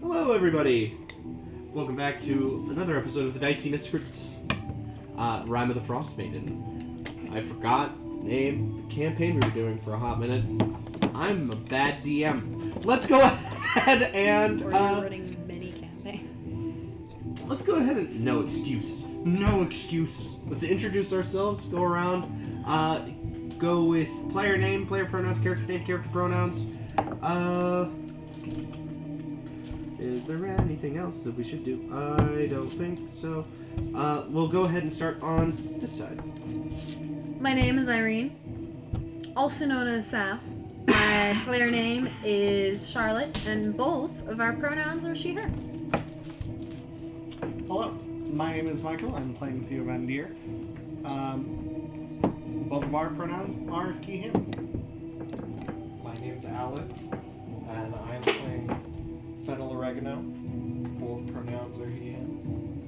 Hello, everybody. Welcome back to another episode of the Dicey Miscrits, Rime of the Frost Maiden. I forgot the name of the campaign we were doing for a hot minute. I'm a bad DM. Let's go ahead and Or you're running many campaigns. let's go ahead and no excuses. No excuses. Let's introduce ourselves. Go around. Go with player name, player pronouns, character name, character pronouns. Is there anything else that we should do? I don't think so. We'll go ahead and start on this side. My name is Irene, also known as Saf. My player name is Charlotte, and both of our pronouns are she, her. Hello, my name is Michael. I'm playing Theo Van Deer. Both of our pronouns are he, him. My name's Alex, and I'm playing Fennel Oregano. Both pronouns are he, him.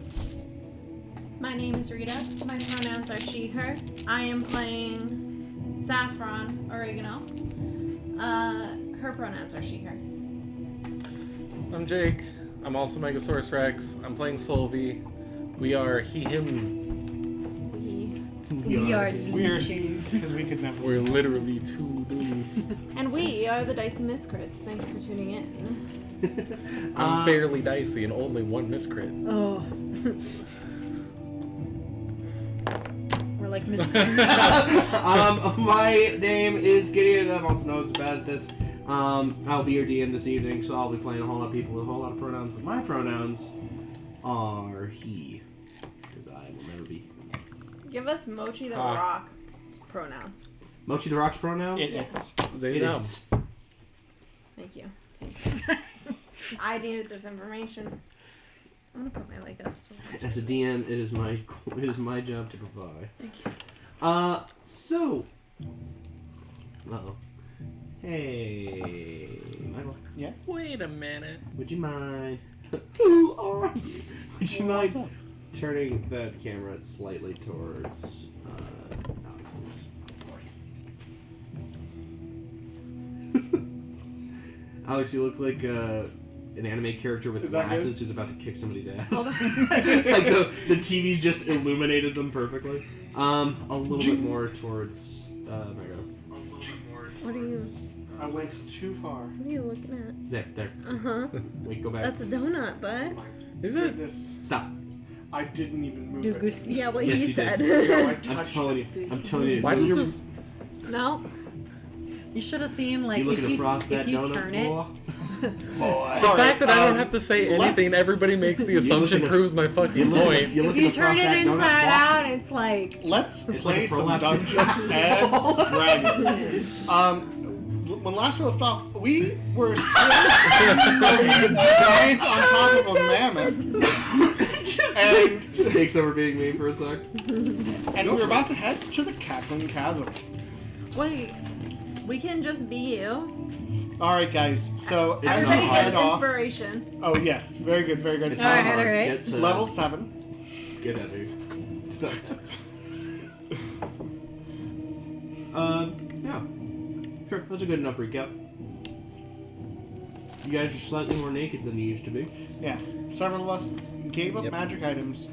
My name is Rita. My pronouns are she, her. I am playing Saffron Oregano. Her pronouns are she, her. I'm Jake. I'm also Megasaurus Rex. I'm playing Solvi. We are he, him. We are We're legion. because we could never. We're literally two dudes. And we are the Dicey Miscrits. Thank you for tuning in. I'm barely dicey and only one miscrit. Oh. We're like Miss. My name is Gideon, and I'm also known as bad at this. I'll be your DM this evening, so I'll be playing a whole lot of people with a whole lot of pronouns, but my pronouns are he, because I will never be. Give us Mochi the Rock pronouns. Mochi the Rock's pronouns? It's They know. is. Thank you. I needed this information. I'm gonna put my leg up. So As a DM, it is my job to provide. Thank you. So. Uh-oh. Hey, Michael. Yeah. Wait a minute. Would you mind? Who are you? Would you mind turning that camera slightly towards Alex, please? Alex, you look like an anime character with Is that glasses good? who's about to kick somebody's ass. Like the TV just illuminated them perfectly. A little bit more towards Mega. What are you? I went too far. What are you looking at? There. Uh-huh. Wait, go back. That's a donut, bud. Is it? This. Stop. I didn't even move Do it. goose. Yeah, what Yes, you you said. No, I I'm touched telling it. you. I'm telling you. Why does You're- this? No. You should have seen like You looking to if frost that you donut? turn it. boy? The fact that I don't have to say anything, everybody makes the assumption looking at- proves my You fucking look- point. you If looking you to turn frost it that donut, inside boy? out, it's like. Let's It's play like a some prolapse. Dungeons and Dragons. When last we left off, we were still giants on top of a mammoth, Just takes over being me for a sec. and we were about to head to the Cackling Chasm. Wait. We can just be you. All right, guys. So It's as not we Everybody hard. head gets off. inspiration. Oh yes, very good, very good. It's All not right, hard. all right. Get, Level 7. Get out of here. Yeah. Sure, that's a good enough recap. You guys are slightly more naked than you used to be. Yes, several of us gave up Yep. magic items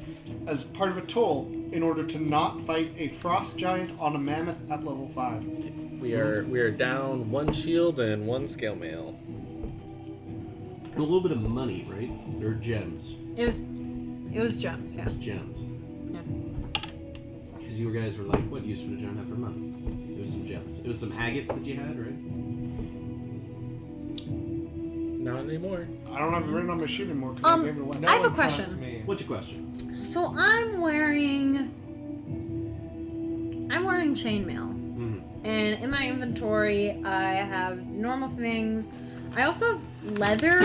as part of a toll in order to not fight a frost giant on a mammoth at level 5. We are down one shield and one scale mail. And a little bit of money, right? Or gems. It was gems, yeah. Just gems. Yeah. Because you guys were like, what use would a gem have for money? It was some gems. It was some agates that you had, right? Not anymore. I don't have it written on my sheet anymore because I gave it away. No I have a one trusts question. me. What's your question? So I'm wearing chainmail, and in my inventory I have normal things. I also have leather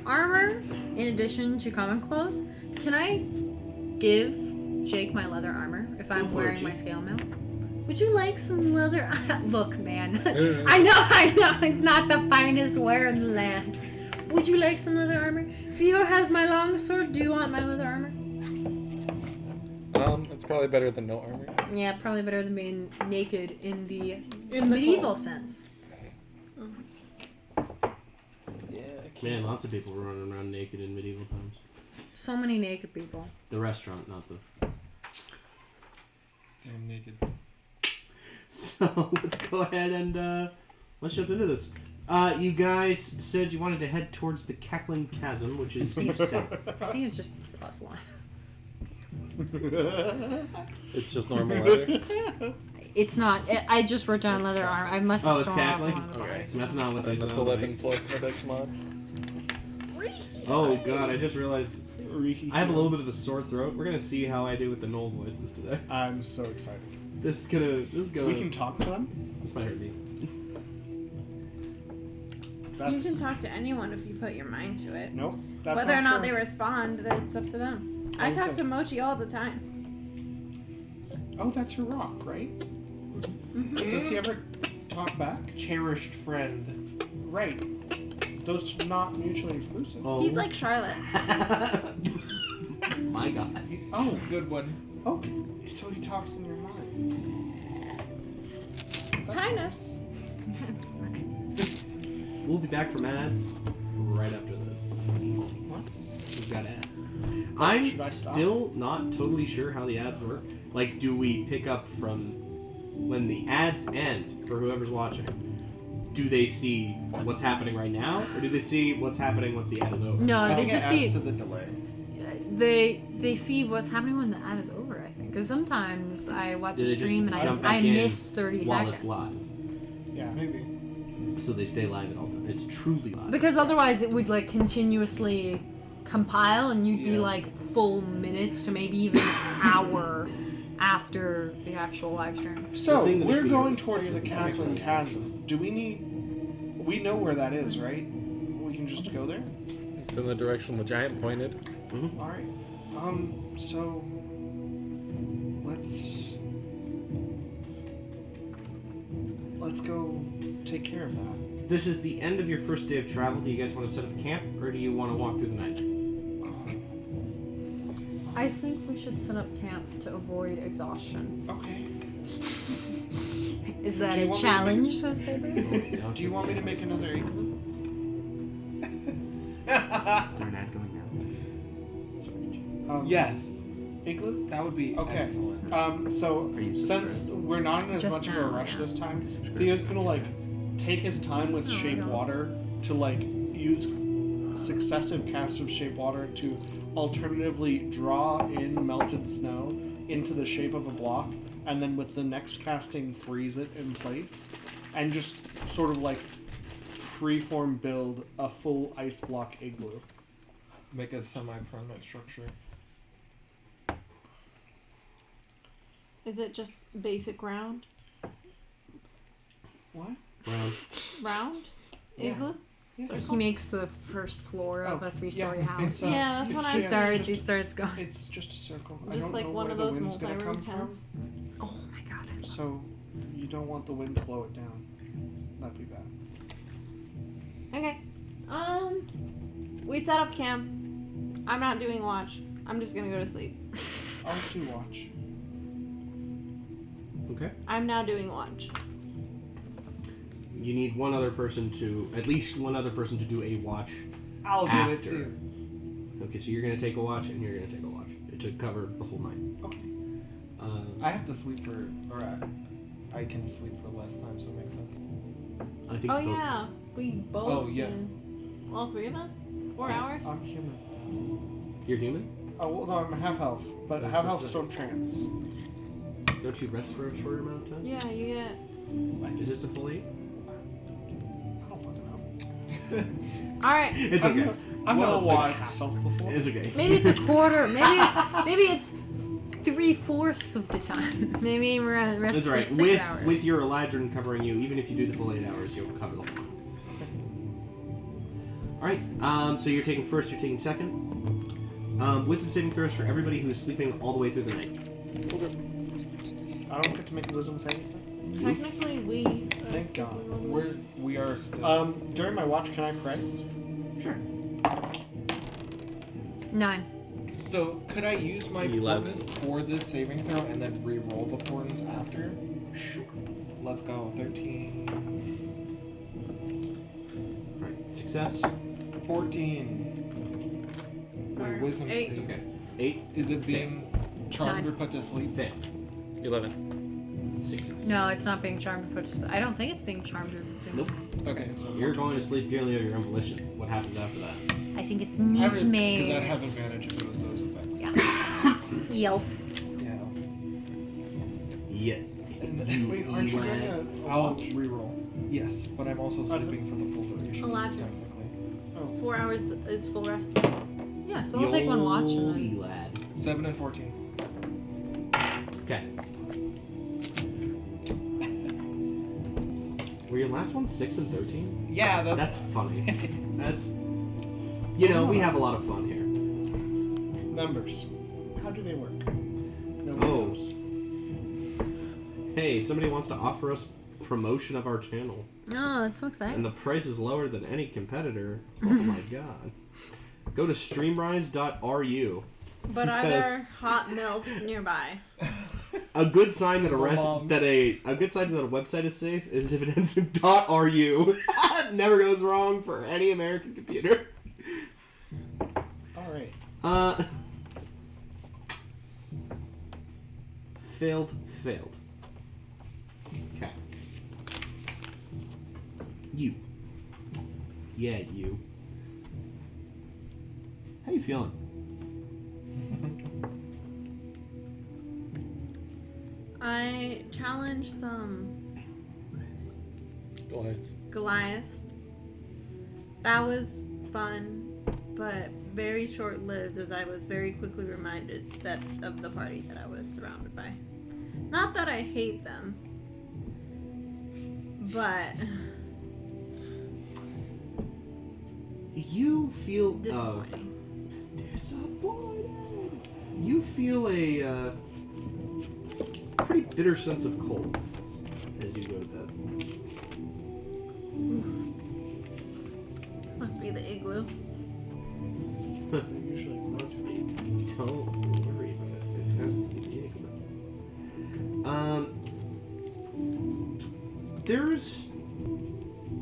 armor in addition to common clothes. Can I give Jake my leather armor if I'm Go for it, wearing my Jake. scale mail? Would you like some leather? Look, man. I know. It's not the finest wear in the land. Would you like some leather armor? Theo has my long sword. Do you want my leather armor? It's probably better than no armor. Yeah, probably better than being naked in the medieval sense. Yeah, Man, lots of people were running around naked in medieval times. So many naked people. The restaurant, not the... I'm naked. So, let's go ahead and, let's jump into this. You guys said you wanted to head towards the Cackling Chasm, which is due south. I think it's just +1. It's just normal weather. It's not. I just wrote down leather armor. I must have Oh, it's saw it Cackling? on the Okay. bodies. That's not what they That's sound 11 like. plus my dex mod. Oh god, I just realized I have a little bit of a sore throat. We're gonna see how I do with the Knoll voices today. I'm so excited. This is gonna We can talk to them. This might hurt me. You can talk to anyone if you put your mind to it. Nope. That's Whether or not true. they respond, that's up to them. I Also- talk to Mochi all the time. Oh, that's her rock, right? Does he ever talk back? Cherished friend. Right. Those are not mutually exclusive. Oh. He's like Charlotte. My god. Oh, Good one. okay. So he talks in your mind. That's Kind nice. of. That's nice. We'll be back from ads right after this. What? We've got ads. Should I'm I stop? still not totally sure how the ads work. Like, do we pick up from when the ads end for whoever's watching? Do they see what's happening right now, or do they see what's happening once the ad is over? No, I they think just it adds see. to the delay. They see what's happening when the ad is over. I think because sometimes I watch Do a they just stream and jump I back in miss 30 while seconds. it's live, Yeah. Maybe. so they stay live at all times. It's truly live. Because otherwise it would like continuously compile and you'd be Yeah. like full minutes to maybe even an hour after the actual live stream. So thing that makes we're me going nervous towards is the that makes Cackling sense. Chasm. Do we need? We know where that is, right? We can just go there. It's in the direction the giant pointed. All right. So let's go take care of that. This is the end of your first day of travel. Do you guys want to set up camp, or do you want to walk through the night? I think we should set up camp to avoid exhaustion. Okay. Is that Do you a want me to challenge, says Paper? Do you want me to make another igloo? They're not going now. Yes. Igloo? That would be Okay. excellent. So Are you since we're not in as Just much of a now, rush yeah. this time, Theo's gonna like take his time with No, I shape don't. water to like use successive casts of shape water to alternatively draw in melted snow into the shape of a block, and then with the next casting freeze it in place, and just sort of like freeform build a full ice block igloo. Make a semi-permanent structure. Is it just basic round? What? Round. Round? Yeah. Igloo? So he makes the first floor of Oh, a 3-story yeah, house. it's, Yeah, that's it's what I He just- started- starts. He starts going. It's just a circle. I Just don't like know one where of the those wind's gonna multi-room come from. tents. Oh my god. So you don't want the wind to blow it down. That'd be bad. Okay. We set up camp. I'm not doing watch. I'm just gonna go to sleep. I'll do watch. Okay. I'm now doing watch. You need one other person to, at least one other person to do a watch. I'll do it After. too. Okay, so you're gonna take a watch and you're gonna take a watch to cover the whole night. Okay. I have to sleep for, or I can sleep for less time, so it makes sense. I think Oh both- yeah, we both. Oh, yeah. All three of us. 4 hours. I'm human. You're human? Oh well, no, I'm a half elf, but That's half elves specific. don't trance. Don't you rest for a shorter amount of time? Yeah, you get. Is this a full 8? I don't fucking know. All right. It's I'm okay. not- I've Well, never played a watch. half elf before. It's okay. Maybe it's a quarter. Maybe it's 3/4 of the time. Maybe we're at rest That's for right. 6 hours. With your Eladrin covering you, even if you do the full 8 hours, you'll cover the whole night. Alright, so you're taking first, you're taking second. Wisdom saving throws for everybody who is sleeping all the way through the night. I don't get to make a wisdom saving throw. Technically, we. Thank God. We are still. During my watch, can I pray? Sure. 9. So could I use my 11. portent for this saving throw and then re-roll the portents after? Sure. Let's go. 13. Alright, success. 14. Or Wisdom 8. It's save. okay. 8. Is it being charmed or put to sleep? Fail. 11. Success. No, it's not being charmed. I don't think it's being charmed or being... Nope. Okay, so You're going to sleep purely of your own volition. What happens after that? I think it's I would- nightmares. Because I'd have advantage if it was those effects. Yeah. Elf. Yeah. Yeah. And, wait, aren't you doing a I'll watch? reroll. Yes, but I'm also sleeping for the full duration. Allowed to. Technically. 4 hours is full rest. Yeah, so we'll take one watch and then... Yoli lad. 7 and 14. Okay. Were your last ones 6 and 13? Yeah, That's funny. That's... You know, we have a lot of fun here. numbers. How do they work? Nobody Oh. knows. Hey, somebody wants to offer us promotion of our channel. Oh, that's so exciting. And the price is lower than any competitor. Oh my god. Go to streamrise.ru. But are Because- there hot milfs nearby? A good sign that a Mom. a good sign that a website is safe is if it ends in .ru. Never goes wrong for any American computer. Alright. Failed. Okay. You. Yeah, you. How you feeling? I challenged some Goliaths. That was fun, but very short-lived, as I was very quickly reminded that of the party that I was surrounded by. Not that I hate them, but You feel disappointing. disappointed. You feel a pretty bitter sense of cold as you go to bed. Must be the igloo. Usually must be. Don't worry about it. It has to be the igloo. There's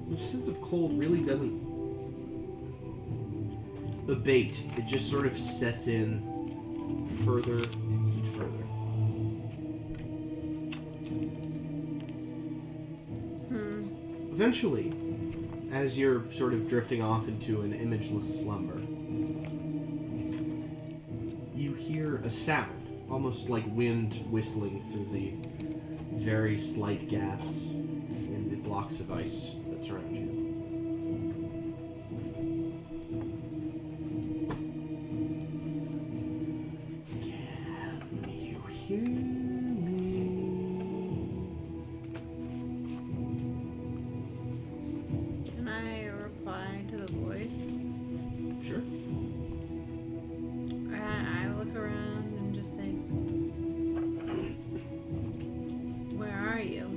the sense of cold really doesn't abate. It just sort of sets in further and further. Eventually, as you're sort of drifting off into an imageless slumber, you hear a sound, almost like wind whistling through the very slight gaps in the blocks of ice that surround you. Can you hear me? Can I reply to the voice? Sure. I look around and just say, "Where are you?"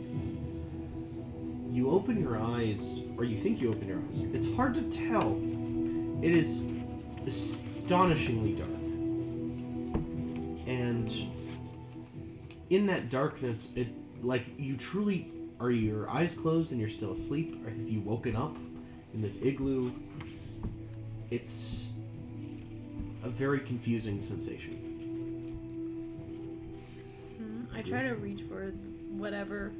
You open your eyes, or you think you open your eyes. It's hard to tell. It is astonishingly dark. And in that darkness, it like you truly are your eyes closed and you're still asleep, or have you woken up in this igloo? It's a very confusing sensation. I try to reach for whatever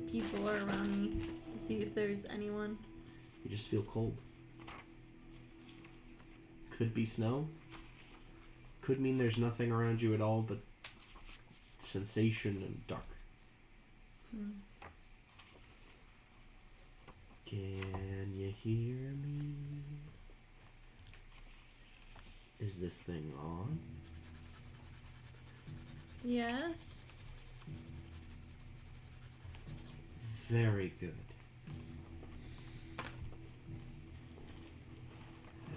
people are around me to see if there's anyone. You just feel cold. Could be snow. Could mean there's nothing around you at all but sensation and dark. Can you hear me? Is this thing on? Yes. Very good.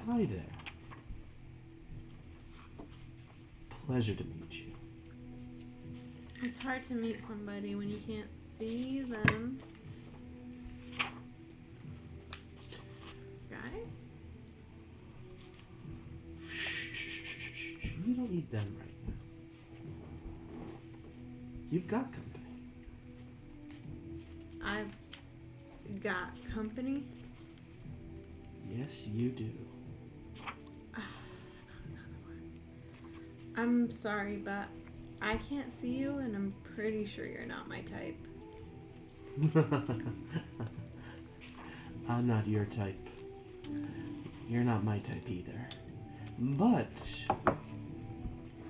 Hi there. Pleasure to meet you. It's hard to meet somebody when you can't see them. Guys? Shh. You don't need them right now. You've got company. I've got company. Yes, you do. I'm sorry, but I can't see you, and I'm pretty sure you're not my type. I'm not your type. You're not my type either. But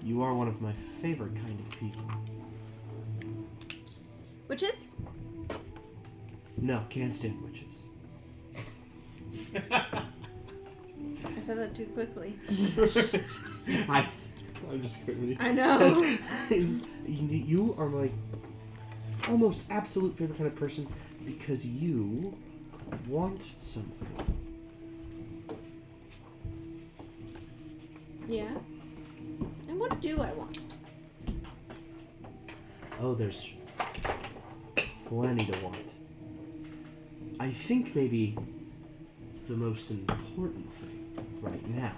you are one of my favorite kind of people. Which is? No, can't stand witches. I said that too quickly. I'm just kidding. I know. You are my almost absolute favorite kind of person because you want something. Yeah. And what do I want? Oh, there's plenty to want. I think maybe the most important thing right now.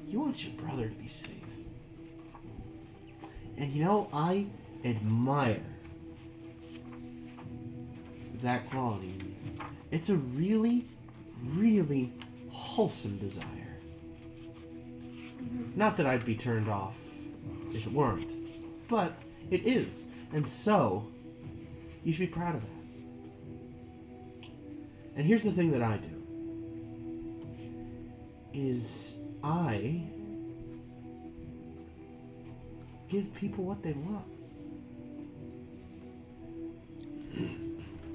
You want your brother to be safe. And you know, I admire that quality in you. It's a really, really wholesome desire. Not that I'd be turned off if it weren't, but it is. And so, you should be proud of that. And here's the thing that I do. Is I give people what they want.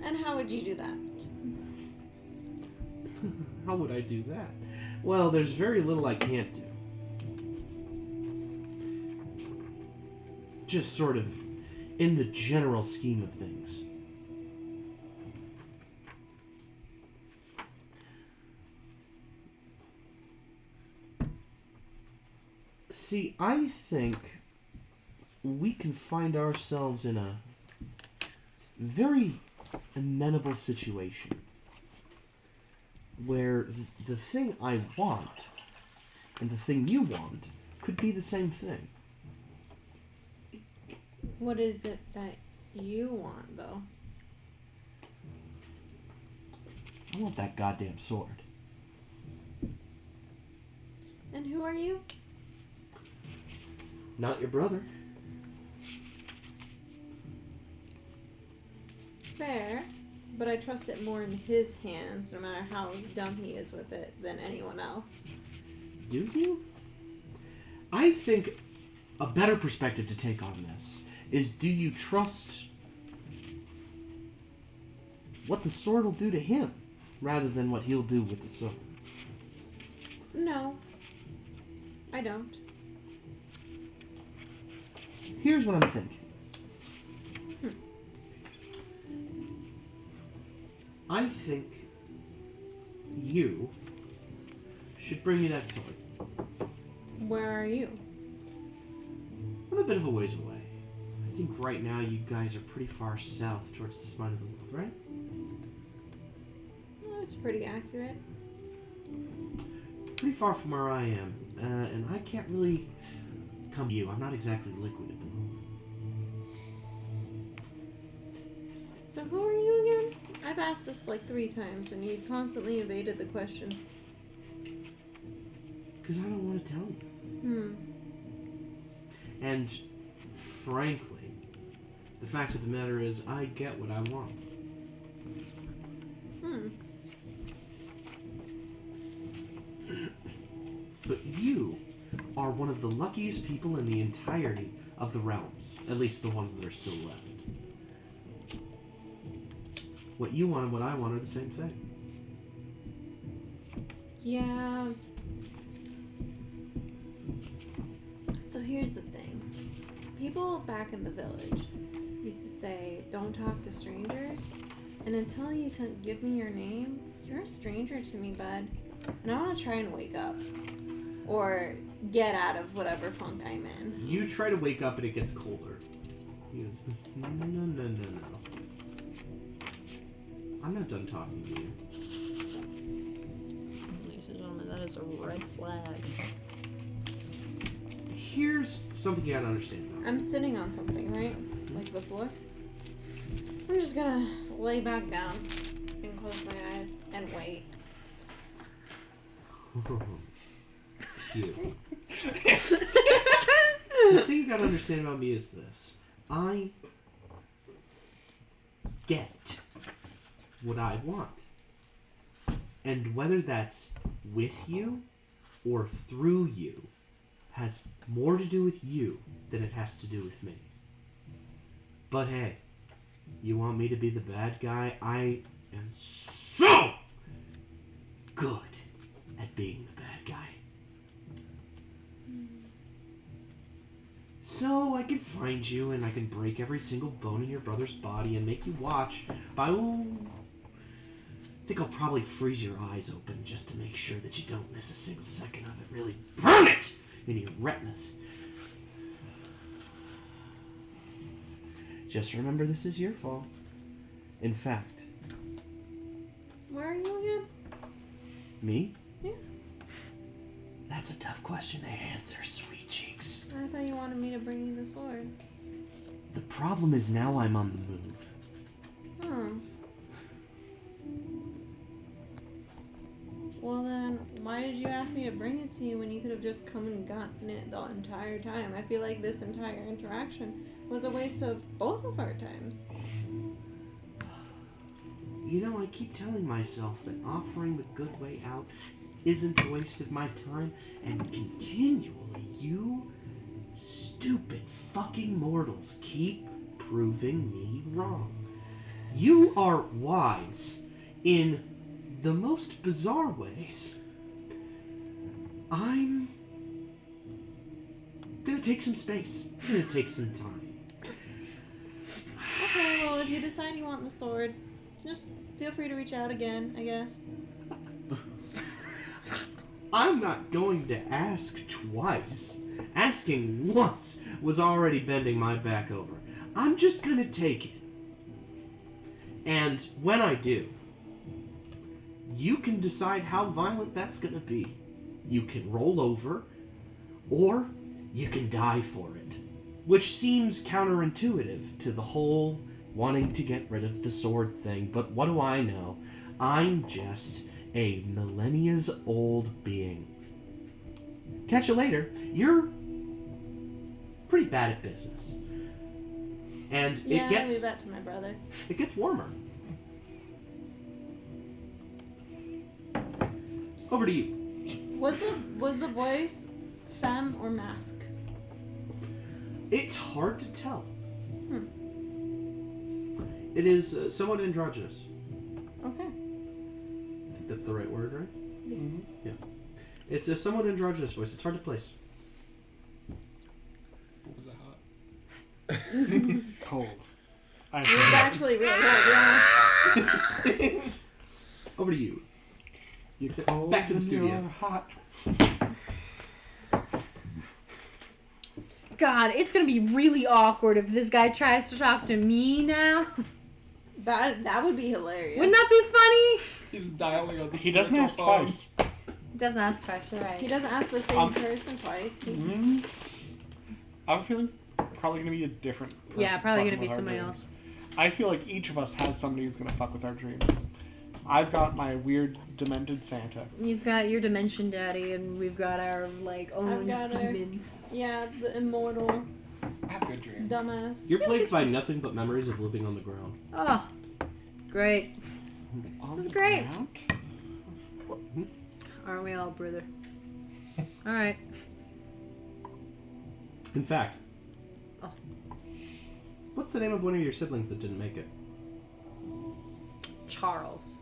And how would you do that? How would I do that? Well, there's very little I can't do. Just sort of in the general scheme of things. See, I think we can find ourselves in a very amenable situation where the thing I want and the thing you want could be the same thing. What is it that you want, though? I want that goddamn sword. And who are you? Not your brother. Fair, but I trust it more in his hands, no matter how dumb he is with it, than anyone else. Do you? I think a better perspective to take on this is, do you trust what the sword will do to him rather than what he'll do with the sword? No, I don't. Here's what I'm thinking. I think you should bring me that sword. Where are you? I'm a bit of a ways away. I think right now you guys are pretty far south towards the spine of the world, right? Well, that's pretty accurate. Pretty far from where I am, and I can't really come to you. I'm not exactly liquid at the moment. So who are you again? I've asked this like 3 times, and you've constantly evaded the question. Because I don't want to tell you. And frankly, the fact of the matter is, I get what I want. But you are one of the luckiest people in the entirety of the realms, at least the ones that are still left. What you want and what I want are the same thing. Yeah. So here's the thing. People back in the village used to say, don't talk to strangers. And until you give me your name, you're a stranger to me, bud. And I want to try and wake up. Or get out of whatever funk I'm in. You try to wake up and it gets colder. He goes, no. I'm not done talking to you. Ladies and gentlemen, that is a red flag. Here's something you gotta understand about. I'm sitting on something, right? Like the floor. I'm just gonna lay back down close my eyes and wait. Cute. The thing you gotta understand about me is this. I get what I want. And whether that's with you or through you has more to do with you than it has to do with me. But hey, you want me to be the bad guy? I am so good at being the bad guy. So I can find you and I can break every single bone in your brother's body and make you watch. But I think I'll probably freeze your eyes open just to make sure that you don't miss a single second of it. Really burn it into your retinas. Just remember, this is your fault. In fact, Where are you again? me? Yeah. That's a tough question to answer, sweet cheeks. I thought you wanted me to bring you the sword. The problem is now I'm on the move. Hmm. Well then, why did you ask me to bring it to you when you could have just come and gotten it the entire time? I feel like this entire interaction was a waste of both of our times. You know, I keep telling myself that offering the good way out isn't a waste of my time, and continually you stupid fucking mortals keep proving me wrong. You are wise in the most bizarre ways. I'm gonna take some space. I'm gonna take some time. Okay, well if you decide you want the sword, just feel free to reach out again, I guess. I'm not going to ask twice. Asking once was already bending my back over. I'm just gonna take it. And when I do, you can decide how violent that's gonna be. You can roll over, or you can die for it. Which seems counterintuitive to the whole wanting to get rid of the sword thing, but what do I know? I'm just a millennia-old being. Catch you later. You're pretty bad at business. And Yeah, it gets leave that to my brother. it gets warmer. Over to you. Was the voice femme or mask? It's hard to tell. Hmm. It is somewhat androgynous. Okay. I think that's the right word, right? Yes. Yeah. It's a somewhat androgynous voice. It's hard to place. Was it hot? Cold. It was actually really hard, yeah. Over to you. You're cold Back to the and studio. you're hot. God, it's gonna be really awkward if this guy tries to talk to me now. That would be hilarious. Wouldn't that be funny? He's dialing on the He doesn't ask phone. twice. It doesn't ask twice, you're right. He doesn't ask the same person twice. I have a feeling probably gonna be a different person. Yeah, probably fucking gonna be with our somebody dreams. else. I feel like each of us has somebody who's gonna fuck with our dreams. I've got my weird, demented Santa. You've got your dimension daddy, and we've got our like own got our- demons. Yeah, the immortal I have good dreams. dumbass. You're plagued by nothing but memories of living on the ground. Oh, great! On That's the great. ground? Aren't we all, brother? All right. In fact, Oh. what's the name of one of your siblings that didn't make it? Charles.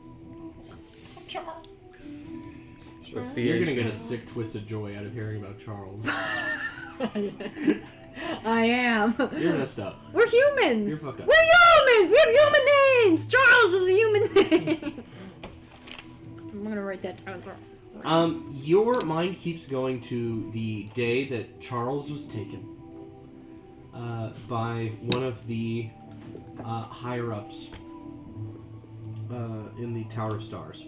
The You're gonna CH. get a sick, twisted joy out of hearing about Charles. I am. You're messed up. We're humans. You're fucked up. We're humans. We have human names. Charles is a human name. I'm gonna write that down. Your mind keeps going to the day that Charles was taken by one of the higher ups in the Tower of Stars.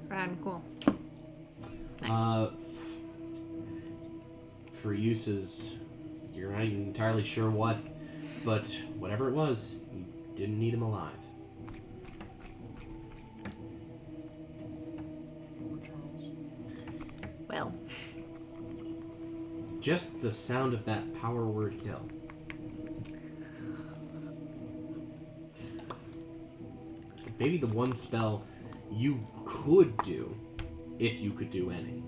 Right, cool. Nice. For uses, you're not even entirely sure what, but whatever it was, you didn't need him alive. Well, Just the sound of that power word hill. Maybe the one spell you could do, if you could do any.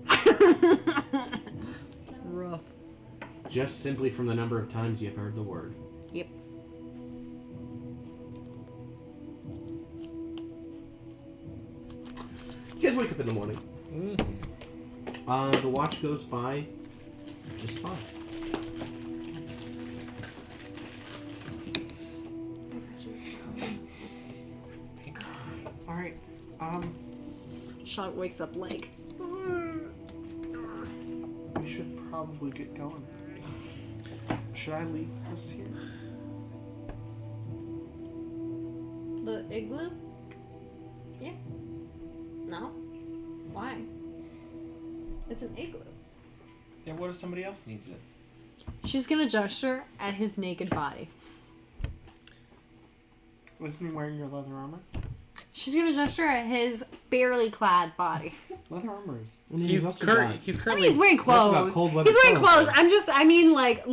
rough. Just simply from the number of times you've heard the word. Yep. You guys wake up in the morning. Mm-hmm. The watch goes by just fine. All right. Charlotte wakes up like. We should probably get going. Should I leave this here? The igloo? Yeah. No? Why? It's an igloo. Yeah, what if somebody else needs it? She's gonna gesture at his naked body. Wasn't he wearing your leather armor? She's gonna gesture at his barely clad body. Leather armor is. I mean, He's also currently He's wearing He's also got clothes. cold weather He's wearing clothes. clothes. I mean like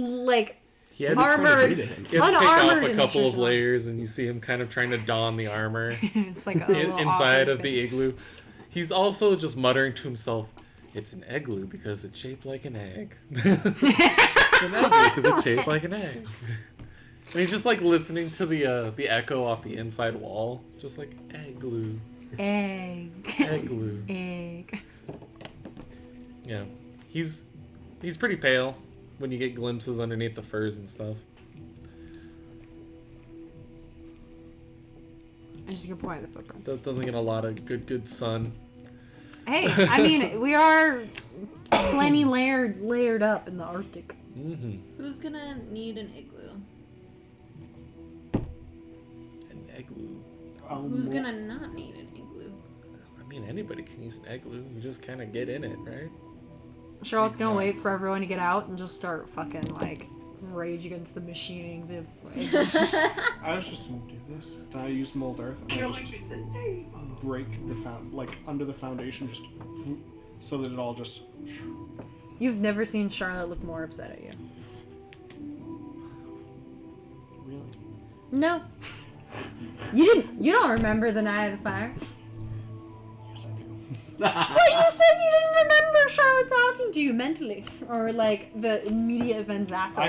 he had to, armored. to him. he had to take unarmored off a in couple of traditional. layers, and you see him kind of trying to don the armor It's like a little inside awkward of the igloo. He's also just muttering to himself, "It's an igloo because it's shaped like an egg." It's an igloo because it's shaped like an egg. And he's just like listening to the echo off the inside wall, just like igloo, Egg. igloo. Egg. Yeah, he's pretty pale when you get glimpses underneath the furs and stuff. I'm just gonna point at the footprint. Doesn't get a lot of good sun. Hey, I mean, we are plenty layered up in the Arctic. Mm-hmm. Who's gonna need an igloo? An igloo. Who's gonna not need an igloo? I mean, anybody can use an igloo. You just kind of get in it, right? Charlotte's gonna wait for everyone to get out and just start fucking like rage against the machining. I was just gonna do this. I use mold earth and I just break the under the foundation, just so that it all just. You've never seen Charlotte look more upset at you. Really? No. You don't remember the night of the fire? Yes, I do. But you said you didn't remember Charlotte talking to you mentally, or like the immediate events after.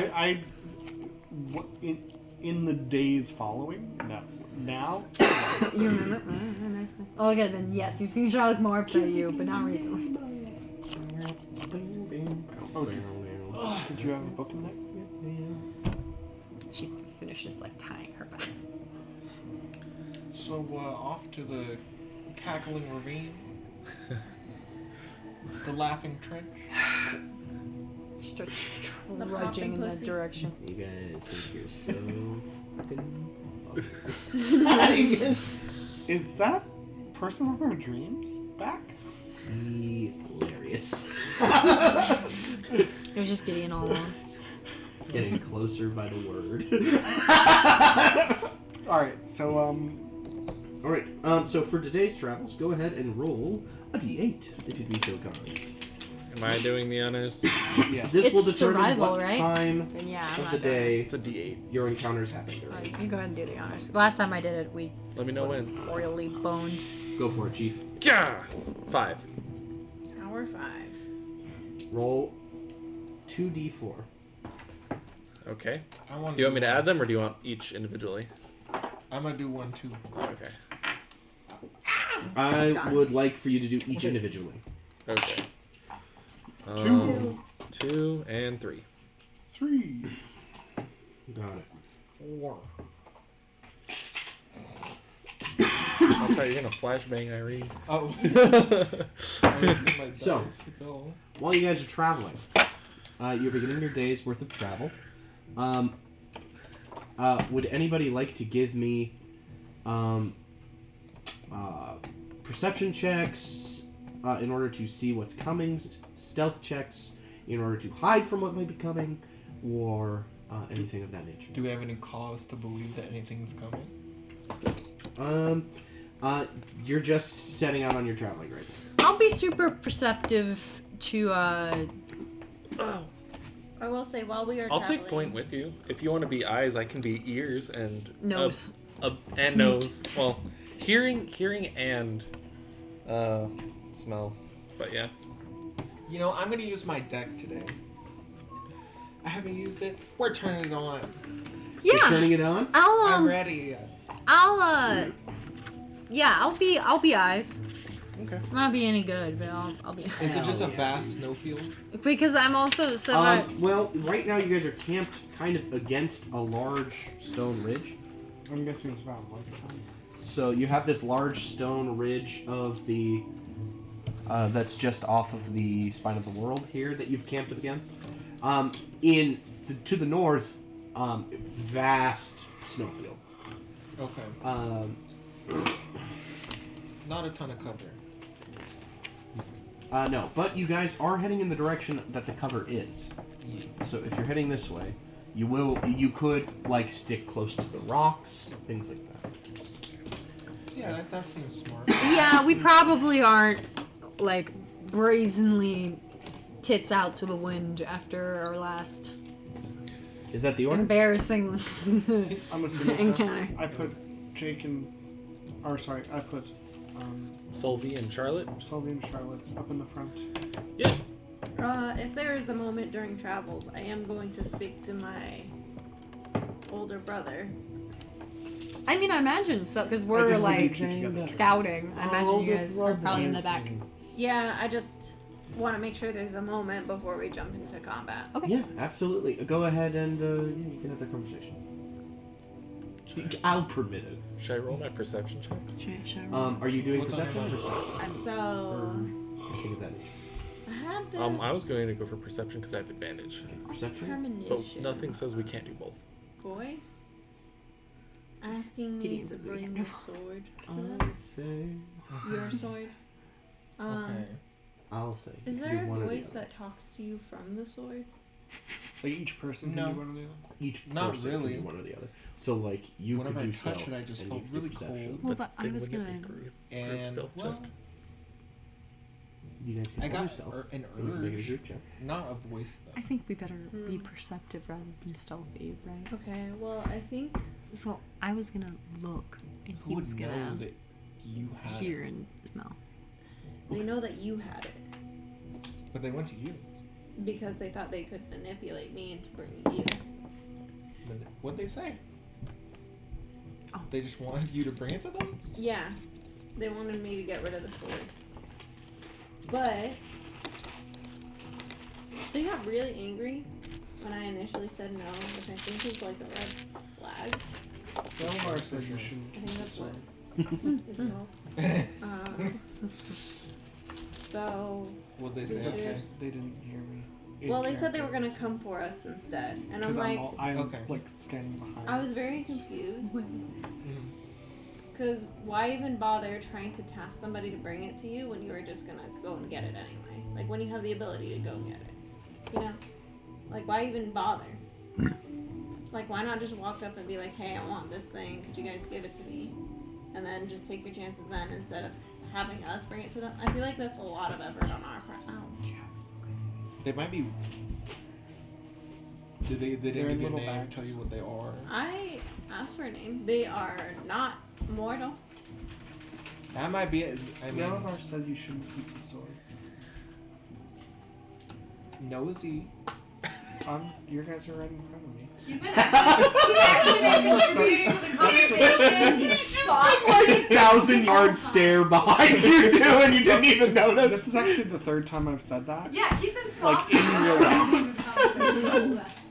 In the days following, no. Now, You remember? Oh, nice. Oh, okay, then yes, you've seen Charlotte more upset at you, but not recently. oh, did you have a book in there? She finishes like tying her back. So, off to the Cackling Ravine. The Laughing Trench. She starts The trudging popping in that pussy. direction. You guys think you're so fucking. Is that person from our dreams back? Hilarious. It was just Gideon all along. Getting closer by the word. All right, so All right. So for today's travels, go ahead and roll a d8 if you'd be so kind. Am I doing the honors? yes. This It's will determine survival, what right? time Then yeah, I'm of not the doing it. day It's a D8. your encounters happen Alright, during. you go ahead and do the honors. Last time I did it, we Let me know when. royally boned. Go for it, Chief. Yeah! 5. Hour 5. Roll 2d4. Okay. I want Do you want me to add them, or do you want each individually? I'm gonna do 1, 2. Okay. I would like for you to do each individually. Okay. 2 and 3. 3. Got it. 4. I thought you were gonna flashbang Irene. Oh. So, while you guys are traveling, you're beginning your day's worth of travel. Would anybody like to give me perception checks in order to see what's coming, stealth checks in order to hide from what might be coming, or anything of that nature? Do we have any cause to believe that anything's coming? You're just setting out on your traveling right now. I'll be super perceptive to Oh, I will say, while we are I'll traveling, take point with you. If you want to be eyes, I can be ears and nose. and nose. Well, hearing and smell. But yeah. You know, I'm gonna use my deck today. I haven't used it. We're turning it on. You're Yeah. turning it on? I'm ready. I'll be eyes. Okay. I'm not be any good, but I'll be Is it just a yeah. vast snowfield? because I'm also Well, right now you guys are camped kind of against a large stone ridge. I'm guessing it's about like So you have this large stone ridge of the that's just off of the spine of the world here that you've camped up against. To the north, vast snowfield. Okay. Not a ton of cover. No, but you guys are heading in the direction that the cover is. Yeah. So if you're heading this way, you could like stick close to the rocks, things like that. Yeah, that seems smart. yeah, we probably aren't like brazenly tits out to the wind after our last Is that the order? embarrassing I'm assuming so. encounter. I put Jake and, or sorry, I put Solvi and Charlotte. Sylvie and Charlotte up in the front. Yeah. if there is a moment during travels, I am going to speak to my older brother. I mean, I imagine so because I we're didn't like put you together. scouting. I imagine you guys are probably in the back. Yeah, I just want to make sure there's a moment before we jump into combat. Okay. Yeah, absolutely. Go ahead and you can have that conversation. I'll permit it. Should I roll my perception checks? Are you doing What's on perception your or mind? something? So Take advantage. I had this I was going to go for perception because I have advantage. Perception? But premonition nothing says we can't do both. voice asking me Gideon to says we bring can't the do sword. I'll say. Your sword. Okay. I'll say. Is You there do a one or the voice other. that talks to you from the sword? Like each person No. can do one or the other. Each Not person can really. do one or the other. So like you Whenever could I do touched stealth it, I just and felt you could do really perception. Well, but I then was wouldn't it gonna- be group And stealth well, check? You guys can I roll got yourself. an and you can make it a urge, group check. not a voice I though. think we better be Hmm. perceptive rather than stealthy, right? Okay, well, I think So I was gonna look, and Who he would was know gonna that you had hear it? and smell. they know that you had it But they went to you. because they thought they could manipulate me into bringing you. But what'd they say? Oh. They just wanted you to bring it to them? Yeah, they wanted me to get rid of the sword. But they got really angry when I initially said no, which I think is like a red flag. Belvar said you shouldn't I think keep the that's what sword. it's called. So, What'd they It's say? okay. They didn't hear me. well, they said they were gonna come for us instead, and I'm Because like, I'm Okay. like standing behind. I was very confused. Mhm. Because why even bother trying to task somebody to bring it to you when you were just gonna go and get it anyway? Like when you have the ability to go and get it, you know? Like why even bother? Like why not just walk up and be like, hey, I want this thing. Could you guys give it to me? And then just take your chances then instead of having us bring it to them. I feel like that's a lot of effort on our part. They might be. They They're didn't in give you a little name, bags. tell you what they are. I asked for a name. They are not mortal. That might be it. I mean, Belvar said you shouldn't keep the sword. nosy. You guys are right in front of me. He's actually been contributing to the conversation. Like 1,000-yard stare behind you too, and you didn't even This notice. is actually the third time I've said that. Yeah, he's been Like, in real life.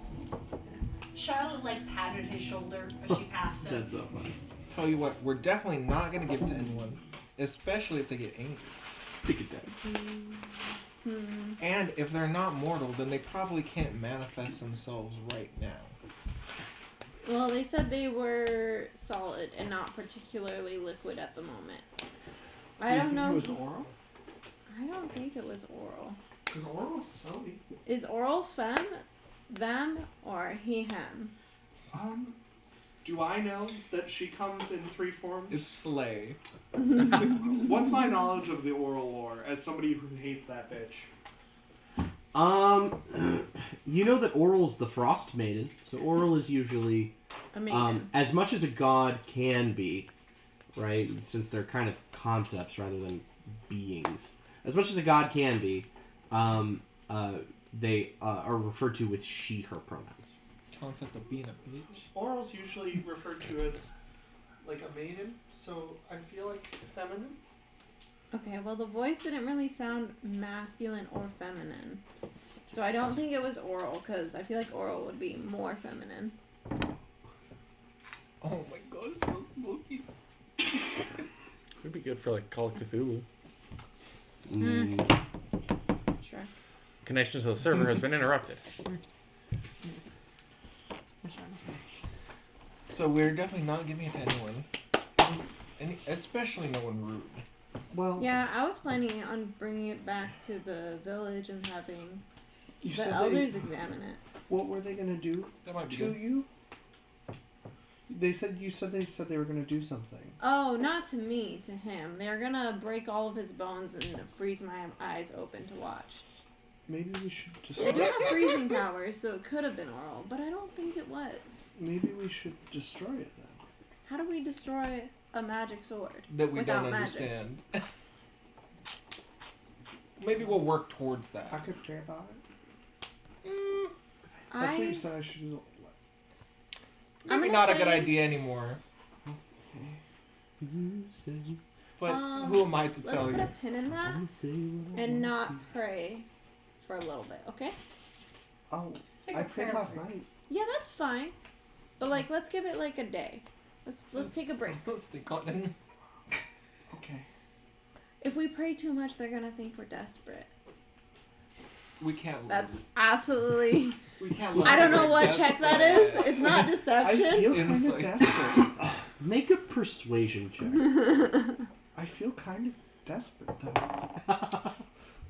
Charlotte patted his shoulder as she passed him. That's so funny. Tell you what, we're definitely not gonna give it to anyone, especially if they get angry. Take it down. And if they're not mortal, then they probably can't manifest themselves right now. Well, they said they were solid and not particularly liquid at the moment. I don't know. It was oral? I don't think it was oral. Because oral is snowy. Is oral femme, them, or he, him? Do I know that she comes in 3 forms? It's slay. What's my knowledge of the oral lore as somebody who hates that bitch? You know that Oral's the Frost Maiden, so Oral is usually Amazing. as much as a god can be, right? Since they're kind of concepts rather than beings. As much as a god can be, they are referred to with she, her pronouns. Concept of being a bitch. Oral's usually referred to as like a maiden, so I feel like feminine. Okay, well the voice didn't really sound masculine or feminine. So I don't think it was Oral, because I feel like Oral would be more feminine. Oh my god, it's so smoky. It'd be good for like Call of Cthulhu. Sure. Connection to the server has been interrupted. Sure. So we're definitely not giving it to anyone. Especially no one rude. Well, Yeah, I was planning on bringing it back to the village and having you the said elders they, examine it. what were they gonna do That might be to good. you? They said they were gonna do something. Oh, not to me, to him. They're gonna break all of his bones and freeze my eyes open to watch. Maybe we should They destroy. do have freezing powers, so it could have been Oral, but I don't think it was. Maybe we should destroy it then. How do we destroy a magic sword That we without don't magic? understand. Maybe we'll work towards that. I could pray about it. That's what you said I should do. I'm Maybe gonna not a good say- idea anymore. But who am I to Let's tell put you? a pin in that and not pray for a little bit, okay? Oh, Take I a prayed prayer last break. night. Yeah, that's fine. But like, let's give it like a day. Let's take a break. Let's think on it. Okay. If we pray too much, they're gonna think we're desperate. We can't. That's absolutely. We can't. let I don't know them what get check that desperate. is. It's not I deception. feel kind of Insight. desperate. Make a persuasion check. I feel kind of desperate though.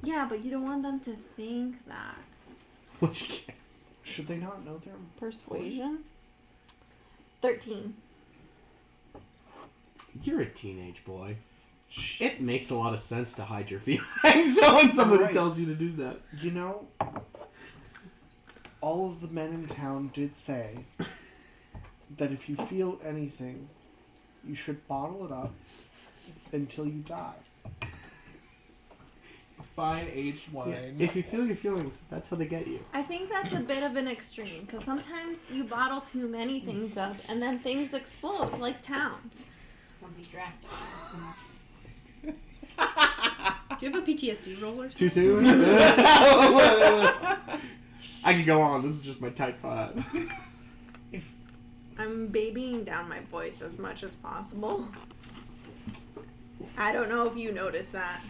Yeah, but you don't want them to think that. Which you can't. Should they not know their Persuasion. 13. You're a teenage boy. It makes a lot of sense to hide your feelings. So when somebody Right. tells you to do that. You know, all of the men in town did say that if you feel anything, you should bottle it up until you die. Fine aged wine. If you feel your feelings, that's how they get you. I think that's a bit of an extreme because sometimes you bottle too many things up and then things explode like towns. Something drastic. Do you have a PTSD roller? Too soon? I could go on. This is just my type 5. If I'm babying down my voice as much as possible. I don't know if you noticed that.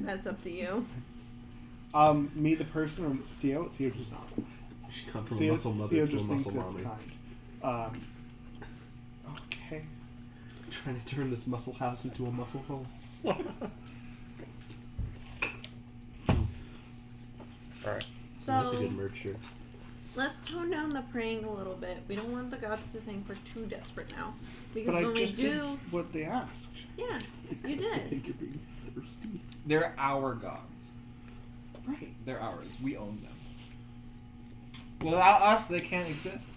That's up to you. me, the person, or Theo? Theo does not. She's come from a Theo, muscle mother Theo to a just thinks muscle it's mommy. kind. Okay. Trying to turn this muscle house into a muscle home. Alright. That's a So good merch shirt. let's tone down the praying a little bit. We don't want the gods to think we're too desperate now. Because But I when we just do, did what they asked. yeah, you I did. think you're being thirsty. They're our gods. Right. They're ours. We own them. Without us, they can't exist.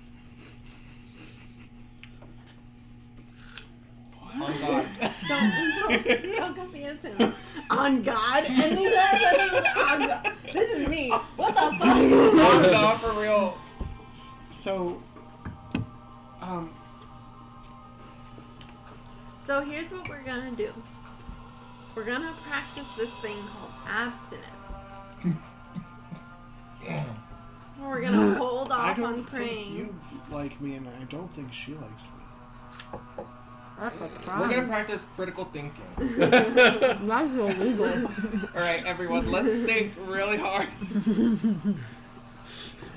On God. Don't confuse him. On God, and he says that it was on God. This is me. What the fuck? On God, for real. So, So here's what we're gonna do. We're gonna practice this thing called abstinence. We're gonna hold I off don't on think praying. you like me, and I don't think she likes me. That's a We're gonna practice critical thinking. That's illegal. Alright, everyone, let's think really hard.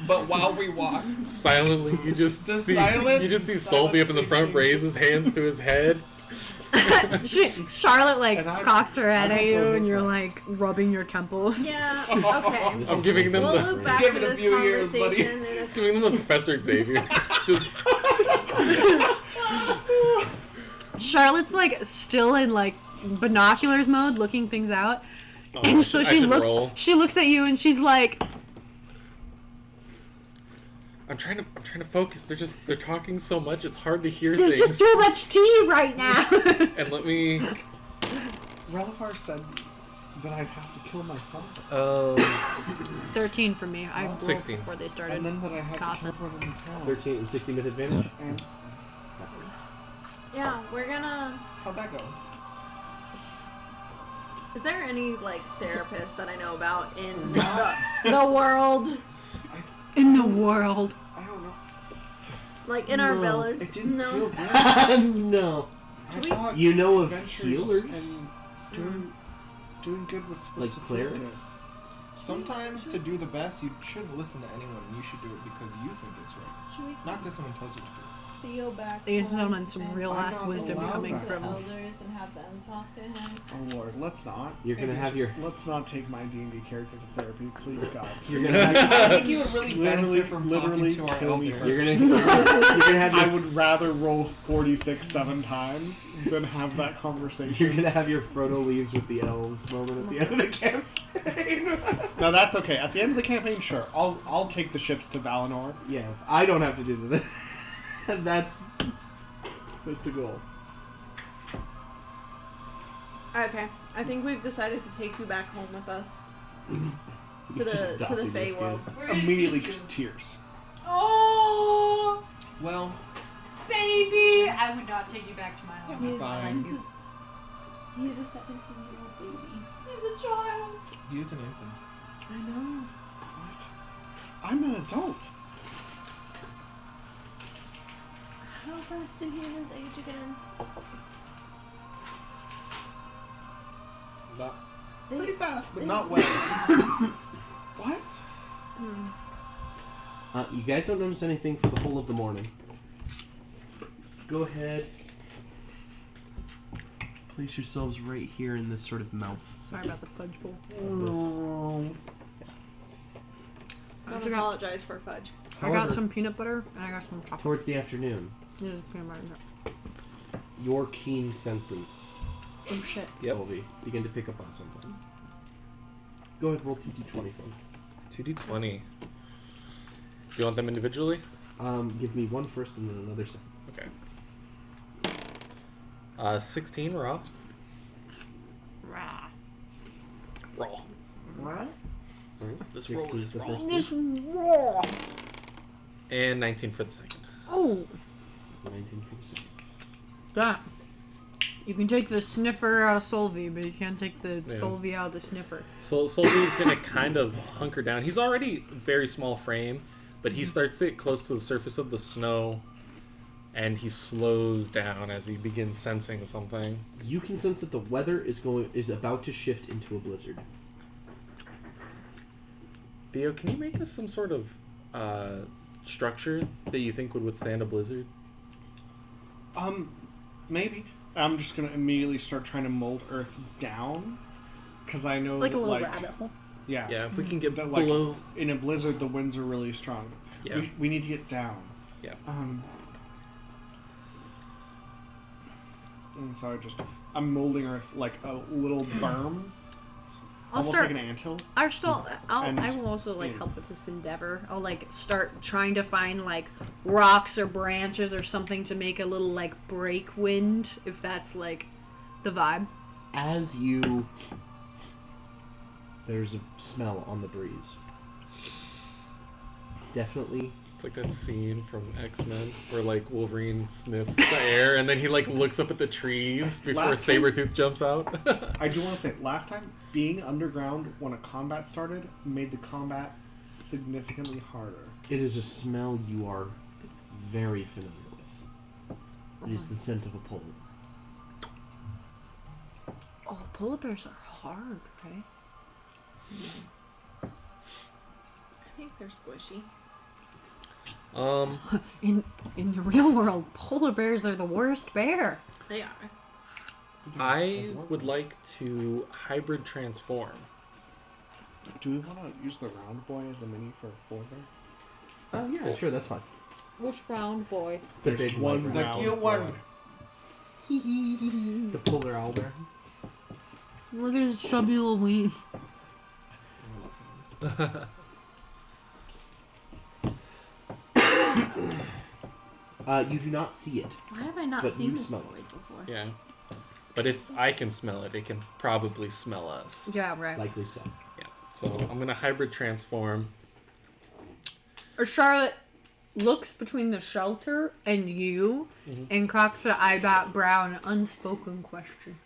But while we walk, Silently, you just The see silent- you just see Solby up in the front, raise his hands to his head. Charlotte like And I- cocks her head I at don't you, go and this you're way. like rubbing your temples. Yeah. Okay. This I'm is giving them We'll the- loop back Give to it a this few years, buddy. conversation in a Giving them the Professor Xavier. Just Charlotte's like still in like binoculars mode, looking things out, oh, and so I she should looks. roll. She looks at you, and she's like, I'm trying to focus. They're talking so much. It's hard to hear There's things. just too much tea right now. And let me. Relifar said that I'd have to kill my father. 13 for me. I rolled 16. before they started. And then that I had Casa. to kill everyone in the town. 13 and 60 minute advantage. And Yeah, we're gonna. How'd that go? Is there any like therapist that I know about in the world? In the world. I don't know. Like in our No, village? It didn't no. feel good. No. I thought You know of adventures healers? and doing good was supposed Like to feel good. clerics? Sometimes to do the best, you shouldn't listen to anyone. You should do it because you think it's right. Should we Not because someone tells you to do it. Theo back? Ladies and home gentlemen, some and real I'm ass not wisdom allowed coming that. the from. elders and have them talk to him? Oh Lord, let's not. You're gonna have your. Let's not take my D&D character to therapy, please God. You're gonna have. I think you would really Literally- benefit from literally talking to our kill me elders. You're gonna have I your. would rather roll 46 7 times than have that conversation. You're gonna have your Frodo leaves with the elves moment at the end of the campaign. No, that's okay. At the end of the campaign, sure. I'll take the ships to Valinor. Yeah, I don't have to do that. That's the goal. Okay, I think we've decided to take you back home with us You just to the adopted this kid. Feywild. Immediately tears. Oh, Well, baby! I would not take you back to my home. He's fine. He's a 17-year-old baby. He's a child. he is an infant. I know. What? I'm an adult. How fast do humans age again? Not They- pretty fast, but they- not well. What? You guys don't notice anything for the whole of the morning. Go ahead. Place yourselves right here in this sort of mouth Sorry about the fudge bowl. of this. Don't apologize for fudge. I got some peanut butter and I got some chocolate. Towards the afternoon, This is peanut butter. your keen senses, Oh shit. Sylvie, begin to pick up on something. Go ahead, roll TT20 for me. 2d20. Do you want them individually? Give me one first and then another second. Okay. 16 raw. Rah. Raw. What? This 16 roll is is the raw. first This raw. And 19 for the second. Oh, 19 for the second. that. You can take the sniffer out of Solvi, but you can't take the Yeah. Solvi out of the sniffer. So Solvi's gonna kind of hunker down. He's already very small frame, but he starts to get close to the surface of the snow, and he slows down as he begins sensing something. You can sense that the weather is about to shift into a blizzard. Theo, can you make us some sort of structure that you think would withstand a blizzard? Maybe. I'm just gonna immediately start trying to mold Earth down, because I know Like a that, little rabbit hole. Yeah. Yeah, if we can get That, like, below. in a blizzard, the winds are really strong. Yeah. We need to get down. Yeah. And so I'm molding Earth like a little berm, I'll almost start. like an anthill. I will also like yeah. help with this endeavor. I'll like start trying to find like rocks or branches or something to make a little like break wind, if that's like the vibe. There's a smell on the breeze. Definitely. It's like that scene from X-Men where like Wolverine sniffs the air and then he like looks up at the trees before Last time- Sabretooth jumps out. I do want to say, last time being underground when a combat started made the combat significantly harder. It is a smell you are very familiar with. It is the scent of a pole. Oh, polar bears are hard, right? I think they're squishy. In the real world, polar bears are the worst bear. They are. I would like to hybrid transform. Do we want to use the round boy as a mini for a polar bear? Oh yeah, sure, that's fine. Which round boy? The There's big one one. The round cute boy. one. The polar owlbear. Look at his chubby little wings. You do not see it. Why have I not But seen you this smell void before? Yeah. But if I can smell it, it can probably smell us. Yeah, right. Likely so. Yeah. So I'm gonna hybrid transform. Or Charlotte looks between the shelter and you and cocks her eyebrow an unspoken question.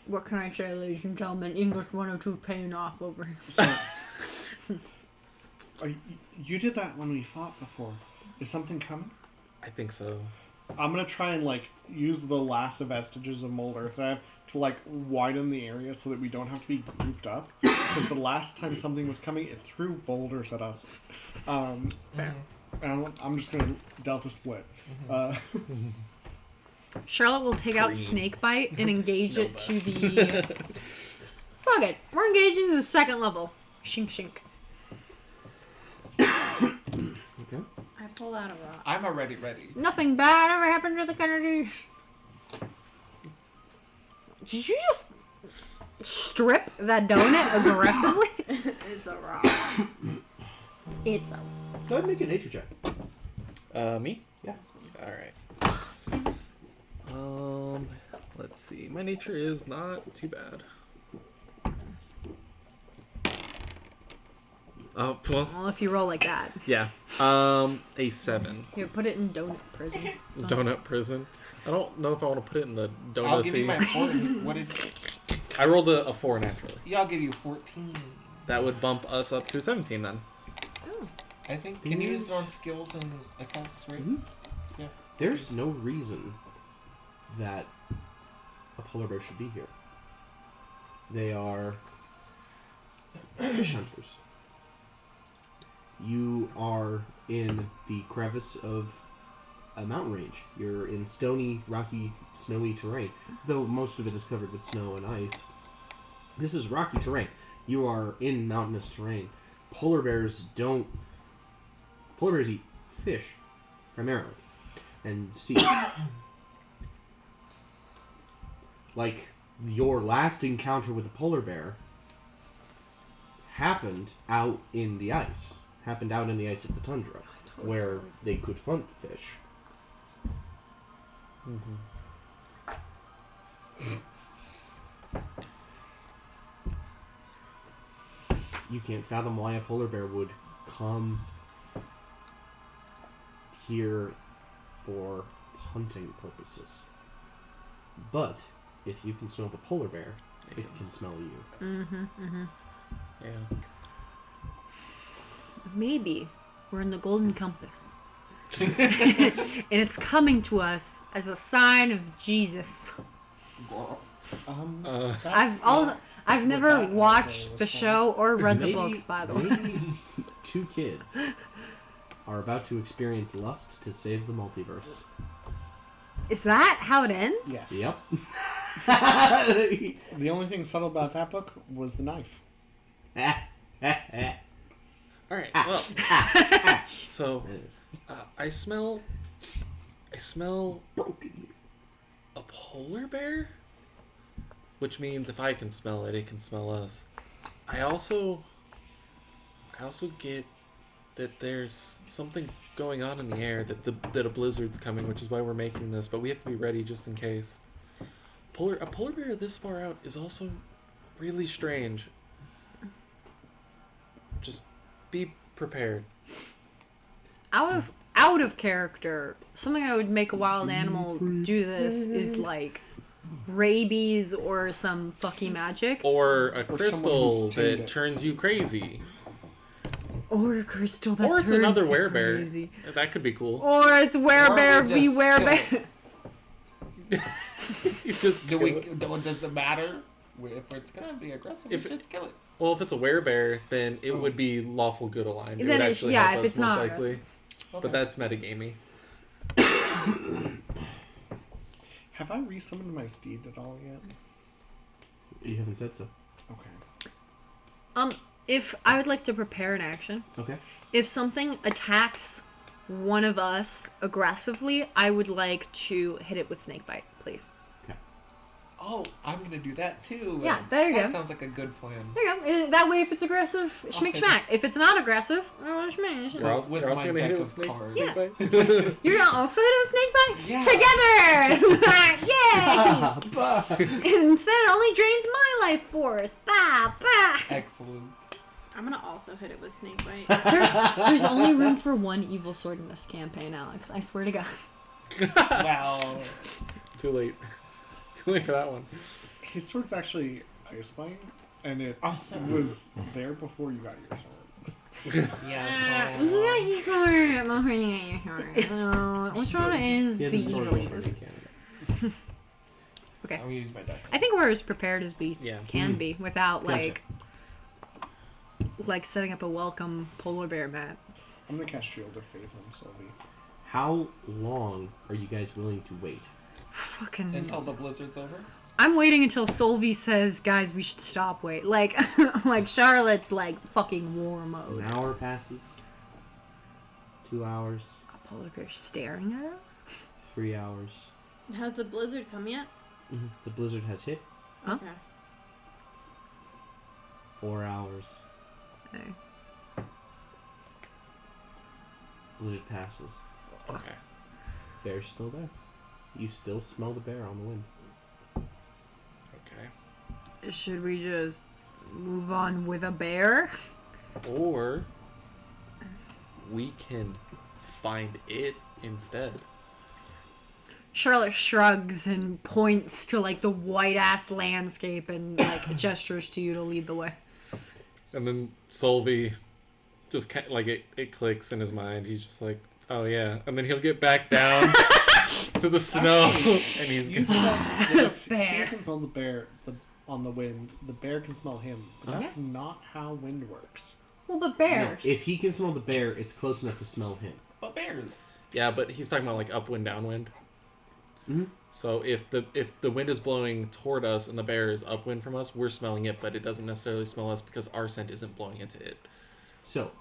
What can I say, ladies and gentlemen? English 102 paying off over here. So, you did that when we fought before. Is something coming? I think so. I'm gonna try and like use the last vestiges of mold earth that I have to like widen the area so that we don't have to be grouped up. Because the last time something was coming, it threw boulders at us. Fair. And I'm just gonna delta split. Charlotte will take out Green. Snakebite and engage it Nova. to the... Fuck it. We're engaging the second level. Shink shink. Okay. I pull out a rock. I'm already ready. Nothing bad ever happened to the Kennedys. Did you just strip that donut aggressively? It's a rock. It's a... Go ahead and make a nature check. Me? Yeah. All right. Let's see. My nature is not too bad. Oh, well, Well, if you roll like that. yeah. A 7. Here, put it in donut prison. Donut prison. I don't know if I want to put it in the donut. I'll give you my 14. What did? I rolled a 4 naturally. Yeah, I'll give you 14. That would bump us up to 17 then. Oh. I think. Can you use it on skills and attacks, right? Mhm. Yeah. There's no reason that a polar bear should be here. They are fish hunters. You are in the crevice of a mountain range. You're in stony, rocky, snowy terrain, though most of it is covered with snow and ice. This is rocky terrain. You are in mountainous terrain. Polar bears eat fish, primarily, and seeds. Like, your last encounter with a polar bear happened out in the ice. Happened out in the ice of the tundra, where they could hunt fish. You can't fathom why a polar bear would come here for hunting purposes. But if you can smell the polar bear, it can smell you. Yeah. Maybe we're in the Golden Compass. And it's coming to us as a sign of Jesus. I've never that watched was the fun. show or read the Maybe- books, by the way. maybe two kids are about to experience lust to save the multiverse. Is that how it ends? Yes. Yep. The only thing subtle about that book was the knife. All right. Well, so I smell Broken. a polar bear, which means if I can smell it, it can smell us. I also get that there's something going on in the air, that a blizzard's coming, which is why we're making this. But we have to be ready just in case. A polar bear this far out is also really strange. Just be prepared. Out of character, something I would make a wild animal do this is like rabies or some fucky magic. Or a someone crystal who's tamed that it. turns you crazy. Or a crystal that Or it's turns another you werebear. crazy. That could be cool. Or it's werebear we v just werebear. You just Do kill we? it. Does it matter if it's gonna be aggressive? If We should kill it. Well, if it's a werebear, then it would be lawful good aligned. It Then would it- actually yeah, help if us it's most not likely. Okay. But that's metagamey. Have I resummoned my steed at all yet? You haven't said so. Okay. If I would like to prepare an action, Okay. if something attacks one of us aggressively, I would like to hit it with snakebite, please. Oh, I'm gonna do that too. Yeah, there you that go. Sounds like a good plan. There you go. That way, if it's aggressive, schmick Okay. smack. If it's not aggressive, schmick. You're also, With you're also my gonna hit deck it of with snake, cards. snake Yeah. bite? You're gonna also hit a snake bite Yeah. together. Yay! Instead, it only drains my life force. Bah, bah. Excellent. I'm gonna also hit it with snake bite. There's only room for one evil sword in this campaign, Alex. I swear to God. Wow. Too late. Too late for that one. His sword's actually Icebind, and it Oh. was there before you got your sword. Yeah. You got your sword before you get your sword. Which one is He has the a sword before eviliest? he can. Okay. I'm gonna use my deck. I think we're as prepared as we Yeah. can be without Gotcha. like setting up a welcome polar bear map. I'm gonna cast Shield of Faith on Sylvie. How long are you guys willing to wait? Fucking. Until the blizzard's over. I'm waiting until Solvi says, "Guys, we should stop." Wait, like, like Charlotte's like fucking war mode. An hour passes. 2 hours. A polar bear staring at us. 3 hours. Has the blizzard come yet? The blizzard has hit. Huh? Okay. 4 hours. Okay. Blizzard passes. Okay. Bear's still there. You still smell the bear on the wind. Okay. Should we just move on with a bear? Or we can find it instead. Charlotte shrugs and points to like the white ass landscape and like gestures to you to lead the way. And then Solvi just like it clicks in his mind. He's just like, oh yeah. And then he'll get back down to the snow and he's You gonna... said that if Bear. he can smell the bear on the wind, the bear can smell him. But that's not how wind works. Well, but No, bears. if he can smell the bear, it's close enough to smell him. But bears. Yeah, but he's talking about like upwind, downwind. Mhm. So if the wind is blowing toward us and the bear is upwind from us, we're smelling it, but it doesn't necessarily smell us because our scent isn't blowing into it. So,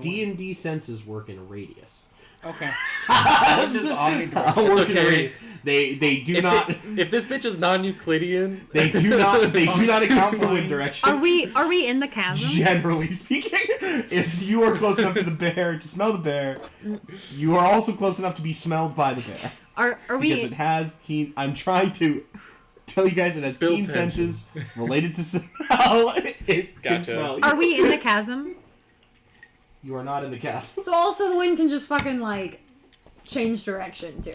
D&D senses work in a radius. Okay. This is omnidirectional. I'll work It's in a okay. They do If, not if this bitch is non-Euclidean, they do not account for wind direction. Are we in the chasm? Generally speaking, if you are close enough to the bear to smell the bear, you are also close enough to be smelled by the bear. Are Because it we? has keen. I'm trying to tell you guys it has Build keen tension. senses related to smell. It can Gotcha. smell. Are we in the chasm? You are not in the castle. So also the wind can just fucking like change direction too.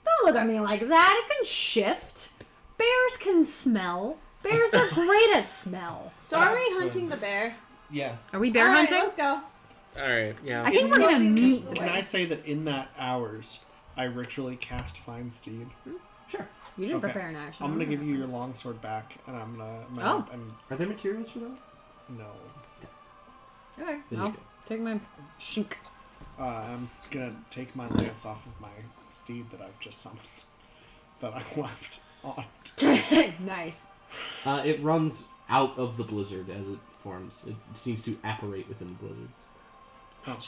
Don't look at me like that. It can shift. Bears can smell. Bears are great at smell. So are we hunting the bear? Yes. Are we bear Alright, hunting? let's go. all right, yeah. I think we're gonna meet the Can bear. I say that in that hours, I ritually cast Find Steed? Sure. You didn't Okay. prepare an action. I'm gonna give you your longsword back, and I'm gonna. Oh. And Are there materials for that? no. Okay, Then I'll you do. take my shink. I'm gonna take my lance off of my steed that I've just summoned, that I left on. Nice. It runs out of the blizzard as it forms. It seems to apparate within the blizzard. Oh.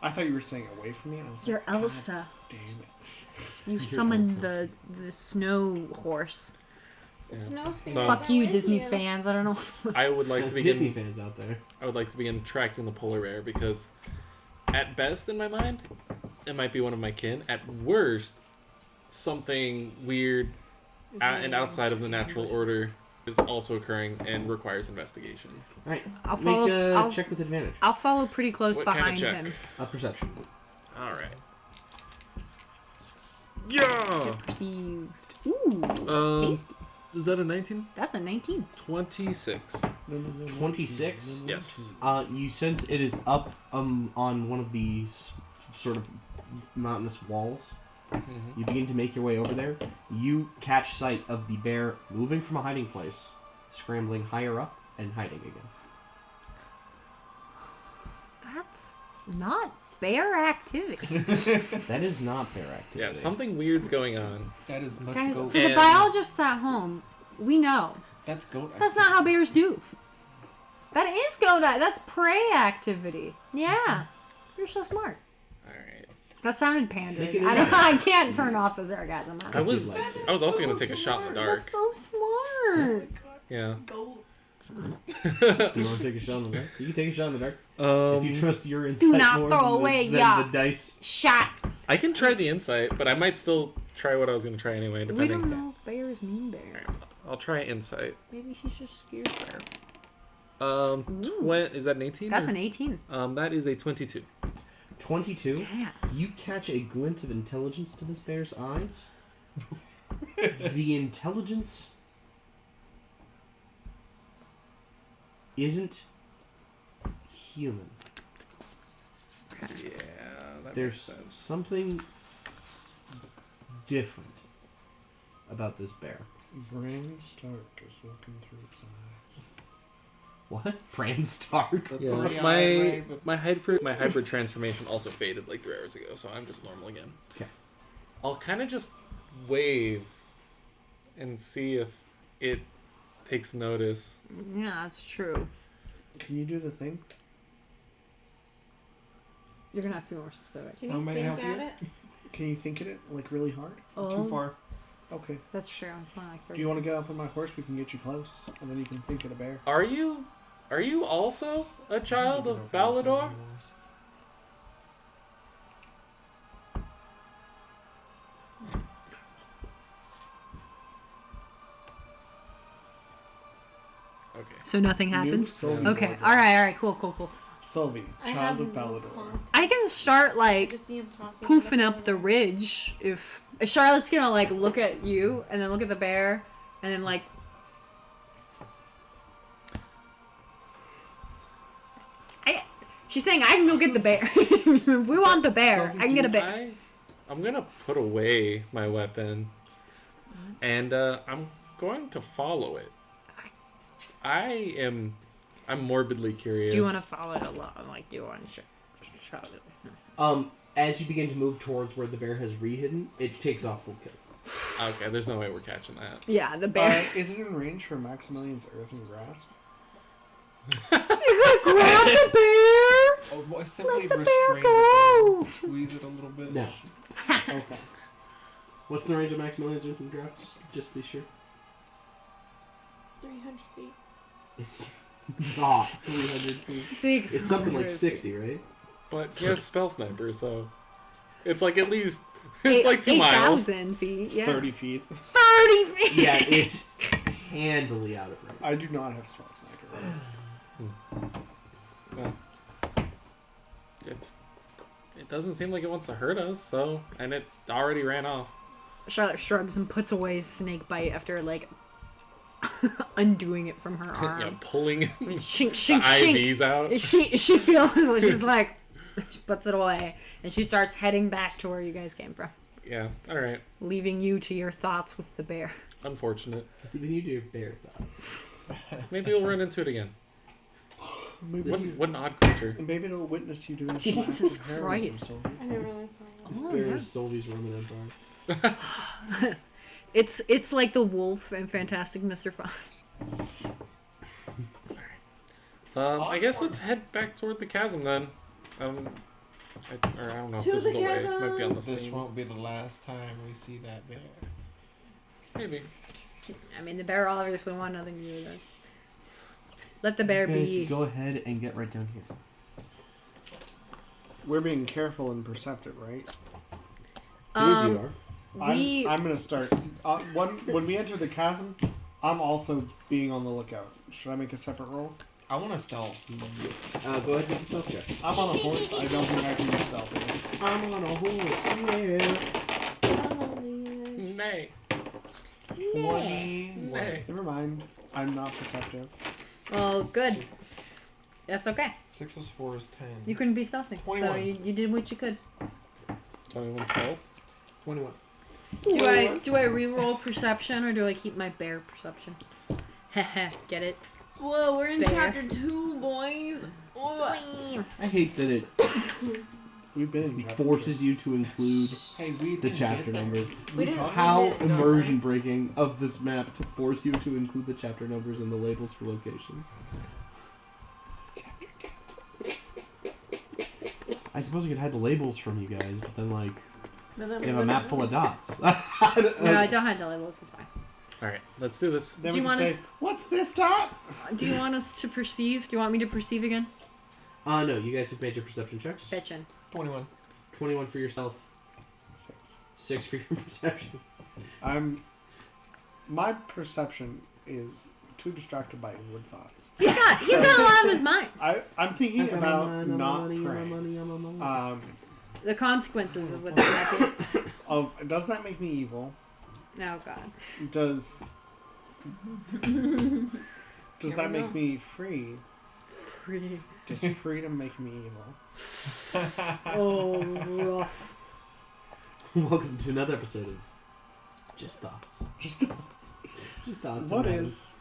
I thought you were saying away from me, and I was You're like, God Elsa. damn it. You summoned the snow horse. Yeah. Snow speakers No. Fuck are you, with Disney you. fans. I don't know. I would like to begin. Disney fans out there. I would like to begin tracking the polar bear because, at best, in my mind, it might be one of my kin. At worst, something weird and outside of the natural order is also occurring and requires investigation. All right. I'll Make follow. a I'll, check with advantage. I'll follow pretty close What behind kind of check? him. Perception. All right. Yeah. Perceived. Ooh, tasty. Is that a 19? That's a 19. 26. 26. Yes. You sense it is up on one of these sort of mountainous walls. Mm-hmm. You begin to make your way over there. You catch sight of the bear moving from a hiding place, scrambling higher up, and hiding again. That's not bear activity. That is not bear activity. Yeah, something weird's going on. That is much Guys, goat. for the And- biologists at home, we know That's goat. that's not how bears do. That is goat. That's prey activity. Yeah, you're so smart. All right. That sounded Make pandering. it I can't turn off the sarcasm. I was like it. I was also gonna take a shot in the dark. That's so smart. Yeah. Go. Do you want to take a shot in the dark? You can take a shot in the dark. If you trust your insight not more throw than, away than ya the dice. Shot. I can try the insight, but I might still try what I was gonna try anyway. We Depending. don't know if bears mean bear. I'll try insight. Maybe he's just scared bear. Is that an 18? That's an 18. That is a 22. 22. Yeah. You catch a glint of intelligence to this bear's eyes. The intelligence isn't human. Yeah, that makes There's sense. something different about this bear. Bran Stark is looking through its eyes. What? Bran Stark? Yeah, my hybrid transformation also faded like 3 hours ago, so I'm just normal again. Okay. I'll kind of just wave and see if it takes notice. Yeah, that's true. Can you do the thing? You're gonna have to be more specific. Can How you may I think help at you? it? Can you think at it like really hard? Too far. Okay. That's true. It's not like Do you want to get up on my horse? We can get you close, and then you can think at a bear. Are you also a child of Balador? Okay. So nothing New happens? Sylvie Okay. Ward. Alright, cool. Sylvie, I child have of no Balador. contact. I can start I like just see him talking. poofing up the ridge if Charlotte's gonna like look at you and then look at the bear and then like she's saying I can go get the bear. We want the bear. Sophie, I can get a do bear. I'm gonna put away my weapon, and I'm going to follow it. I'm morbidly curious. Do you want to follow it along? Like, do you want to show it? As you begin to move towards where the bear has re-hidden, it takes off full kill. Okay, there's no way we're catching that. Yeah, the bear. Is it in range for Maximilian's Earthen Grasp? Grab the bear! Oh, boy, simply Let the restrain bear the go! bear. Squeeze it a little bit. No. Okay. What's the range of Maximilian's Earthen Grasp? Just to be sure. 300 feet. It's not 300 feet. 600. It's something like 60, right? But he has spell sniper, so it's like at least it's like 2 miles. 8,000 feet. It's Yeah. 30 feet. 30 feet. Yeah, it's handily out of range. I do not have spell sniper. Well, it doesn't seem like it wants to hurt us, so and it already ran off. Charlotte shrugs and puts away his snake bite after like undoing it from her arm. Yeah, pulling Shink, the shink, shink. IVs out. She feels like she's like she puts it away and she starts heading back to where you guys came from, Yeah, all right. leaving you to your thoughts with the bear. Unfortunate. Even you do your bear thoughts. Maybe we'll run into it again. Maybe, What an odd creature. and maybe it'll witness you doing Jesus some heroism, Christ. Sylvie. I never really saw This Oh, bear yeah. is Sylvie's Roman Empire. It's like the wolf and Fantastic Mr. Fox. I guess let's head back toward the chasm then. I don't know if To this the is the way. It might be on the This scene. won't be the last time we see that bear. Maybe. I mean, the bear obviously want nothing to do with us. Let the bear Guys, be. go ahead and get right down here. We're being careful and perceptive, right? Two of you are. We I'm gonna start. When we enter the chasm, I'm also being on the lookout. Should I make a separate roll? I want to stealth. Go ahead and make a stealth check. I'm on a horse. I don't think I can be stealthy. I'm on a horse, yeah. Nay. 20. Nay. Never mind. I'm not perceptive. well, good. That's okay. 6 plus 4 is 10. You couldn't be stealthy, so 21. you did what you could. 21 stealth. 21. Do I re-roll perception or do I keep my bear perception? Heh, get it? Whoa, we're in Bear. chapter 2, boys. I hate that it We've been in chapter forces you to include Hey, we the didn't chapter get that. numbers. We didn't. How we didn't- immersion breaking of this map to force you to include the chapter numbers and the labels for locations. I suppose I could hide the labels from you guys, but then like But then they we have a map wouldn't- full of dots. No, I don't have the labels. It's fine. All right, let's do this. Then Do we you can want say, us- "What's this dot?" Do you want us to perceive? Do you want me to perceive again? No, you guys have made your perception checks. Bitchin'. 21. 21 for your stealth, 6 for your perception. My perception is too distracted by inward thoughts. He's got a lot on his mind. I'm thinking about not praying. The consequences of what that might be. Does that make me evil? Oh god. Does Here that we make go. me free? Free. Does freedom make me evil? Oh, rough. Welcome to another episode of Just Thoughts. Just thoughts. Just Thoughts. What and is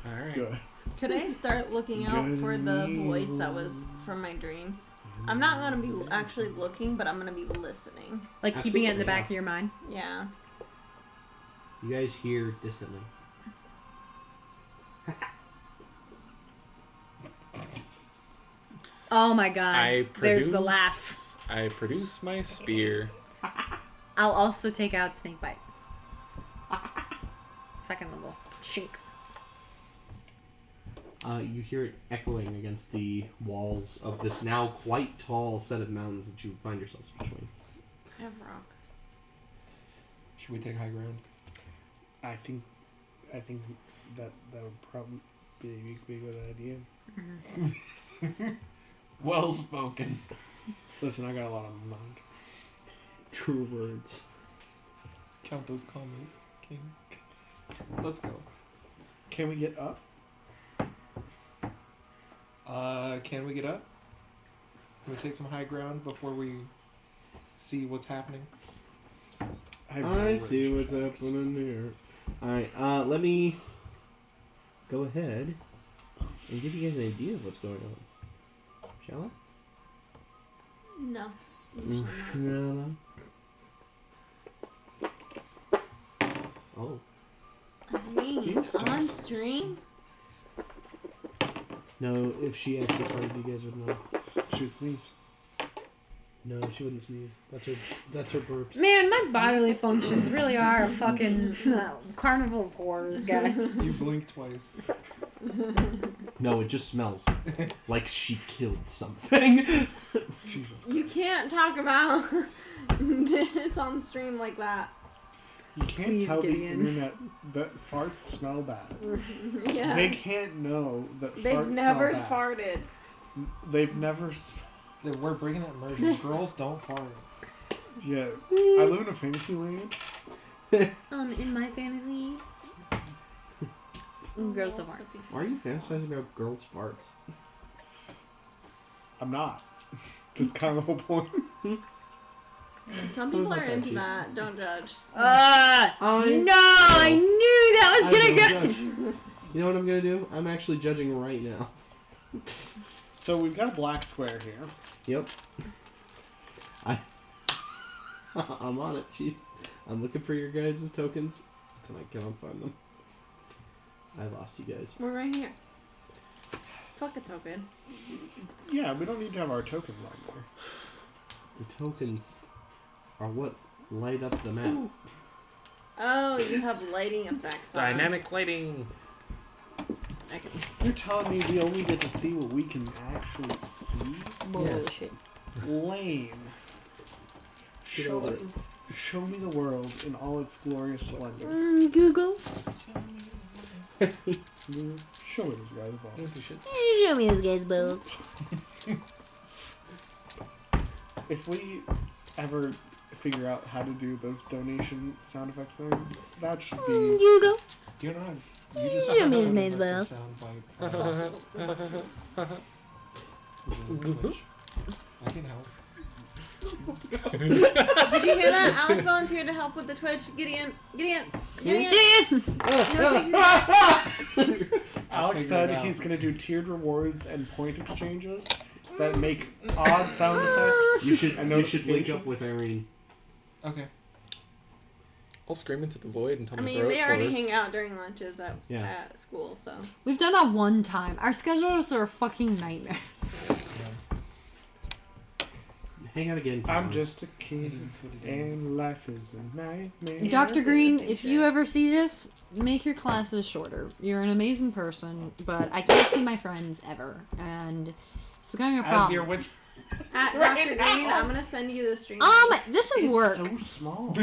All right. good? Could I start looking out Good for the news. voice that was from my dreams? I'm not gonna be actually looking, but I'm gonna be listening. Like keeping it in the Absolutely, back of your mind. Yeah. You guys hear distantly. Oh my god. I There's the laugh. I produce my spear. I'll also take out Snakebite. Second level. Chink. You hear it echoing against the walls of this now quite tall set of mountains that you find yourselves between. I have rock. Should we take high ground? I think that would probably be a good idea. Well spoken. Listen, I got a lot on my mind. True words. Count those commas, King. Let's go. Can we get up? Can we get up? Can we take some high ground before we see what's happening? I see what's happening here. Alright, let me go ahead and give you guys an idea of what's going on. Shall No. I? Shall I? Oh. I mean, These on dice are stream? No, if she actually farted, you guys would know. Shoot, sneeze. No, she wouldn't sneeze. That's her burps. Man, my bodily functions really are a fucking carnival of horrors, guys. You blinked twice. No, it just smells like she killed something. Jesus You Christ. can't talk about it's on stream like that. You can't Please, tell Gideon. the internet that farts smell bad. Yeah. They can't know that They've farts never smell bad. farted. They've never. We're bringing it merging. Girls don't fart. Yeah. I live in a fantasy land. In my fantasy. Girls don't fart. Why are you fantasizing about girls' farts? I'm not. That's kind of the whole point. Some Sorry people about are that, into Chief. that. Don't judge. No! I knew that was gonna go. Judge. You know what I'm gonna do? I'm actually judging right now. So we've got a black square here. Yep. I'm on it, Chief. I'm looking for your guys' tokens, and I cannot find them. I lost you guys. We're right here. Fuck a token. Yeah, we don't need to have our tokens on there. The tokens are what light up the map. Oh, you have lighting effects. on. Dynamic lighting. Okay. You're telling me we only get to see what we can actually see? Bullshit. Lame. Get over it. Show me the world in all its glorious splendor. Google. Show me this guy's balls. Show me this guy's balls. If we ever figure out how to do those donation sound effects things, that should be. Google. You know, you just Show me his have main to balls. sound bite. I can help. Did you hear that? Alex volunteered to help with the Twitch. Gideon. Alex said he's going to do tiered rewards and point exchanges that make odd sound effects. You should and link up notifications. with Irene. Okay. I'll scream into the void and tell I my mean, throat they already first. hang out during lunches Yeah. at school, so. We've done that one time. Our schedules are a fucking nightmare. hang out again. I'm just a kid, and life is a nightmare. Dr. that's Green, the same if shit. you ever see this, make your classes shorter. You're an amazing person, but I can't see my friends ever, and it's becoming a As problem. you're with. Dr. Green, I'm gonna send you the stream. This is It's work. so small.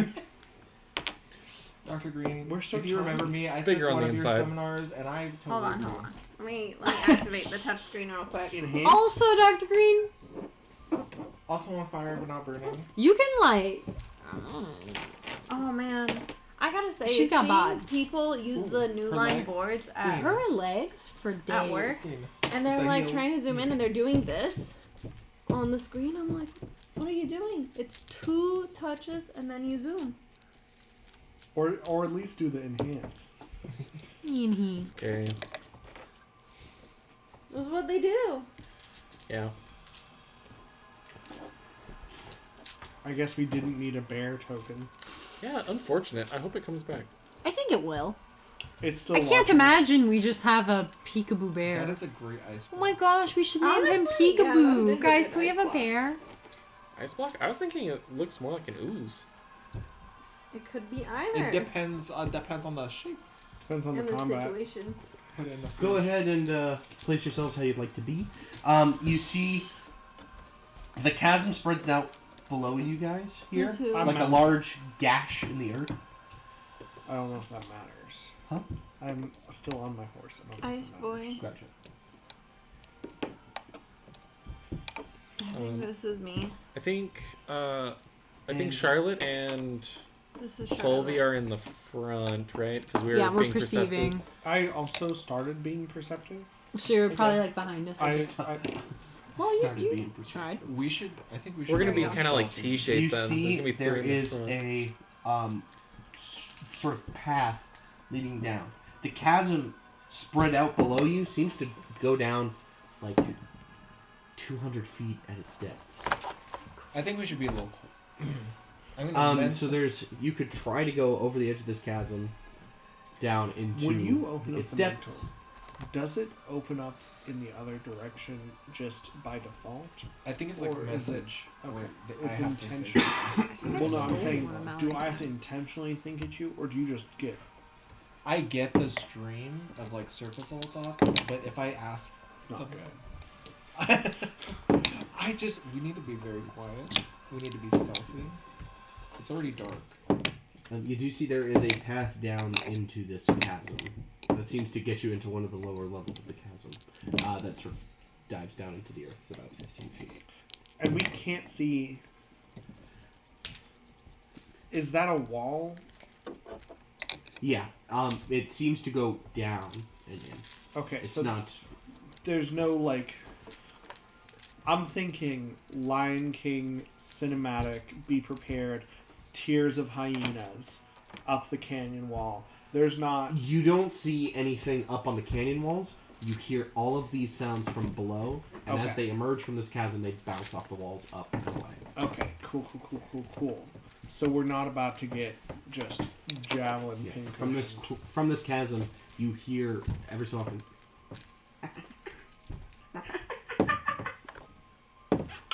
Dr. Green, We're so if you remember tiny. me, I took bigger on one the of your inside. seminars, and I totally Hold on, agree. hold on. Let me activate the touch screen real quick. Enhance. Also, Dr. Green, Also on fire, but not burning. you can like. Oh man, I gotta say, She's got seeing bod. people use Ooh, the new her line legs. boards at Her legs for days. At work? and they're The like heels. trying to zoom in and they're doing this on the screen. I'm like, what are you doing? It's 2 touches and then you zoom. Or at least do the enhance. Okay. That's what they do. Yeah. I guess we didn't need a bear token. Yeah, unfortunate. I hope it comes back. I think it will. It's still. I can't watching us. imagine we just have a peekaboo bear. That is a great ice. Oh my gosh, we should name him Honestly, yeah, Peekaboo. that is a Guys, good can we ice have a block. bear? Ice block? I was thinking it looks more like an ooze. It could be It either depends on the shape. Depends on in the the combat. situation. Put it in the Go ahead and place yourselves how you'd like to be. You see the chasm spreads out below you guys here, Me too. I'm like a mounted. large gash in the earth. I don't know if that matters. Huh? I'm still on my horse. I don't know if Ice that boy. matters. Gotcha. I think this is me. I think And- Charlotte and This is Solvi Charlotte. are in the front, right? Because we were Yeah, we're being perceiving. perceptive. I also started being perceptive. She were probably Okay. like behind us. I well, started you being perceived. tried. We should. I think we should. We're gonna be go kind of like stealthy. T-shaped You then. There's see gonna be there 3 in the is front. a sort of path leading down. The chasm spread out below you seems to go down like 200 feet at its depths. I think we should be a little. I'm gonna So you could try to go over the edge of this chasm down into when you open up its the depths. mentor, does it open up in the other direction just by default? I think it's like a Or is it- message. okay, where I it's have to say intentional. something. Well, no, I'm Stole saying, one of do Mallory's I have to guns. intentionally think it's you, or do you just get? I get the stream of like surface level thoughts, but if I ask It's not something, good. we need to be very quiet. We need to be stealthy. It's already dark. You do see there is a path down into this chasm that seems to get you into one of the lower levels of the chasm. That sort of dives down into the earth about 15 feet. And we can't see. Is that a wall? Yeah, it seems to go down and in. Okay, It's so not. there's no like. I'm thinking Lion King cinematic. Be prepared. Tears of hyenas up the canyon wall. There's not. You don't see anything up on the canyon walls. You hear all of these sounds from below, and as Okay. they emerge from this chasm, they bounce off the walls up and away. Okay, cool. So we're not about to get just javelin Yeah. pin From this chasm, you hear every so often.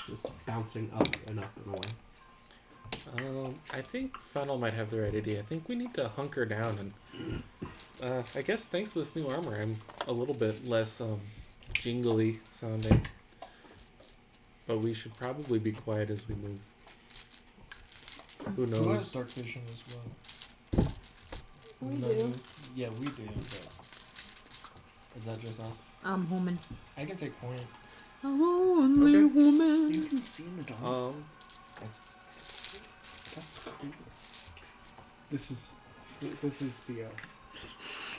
Just bouncing up and away. I think Funnel might have the right idea. I think we need to hunker down and I guess thanks to this new armor, I'm a little bit less jingly sounding. But we should probably be quiet as we move. Who Who has knows? dark vision as well? We No, do. Yeah, we do. But is that just us? I'm homing. I can take point. A lonely You woman. can see in the dark. That's cool. This is the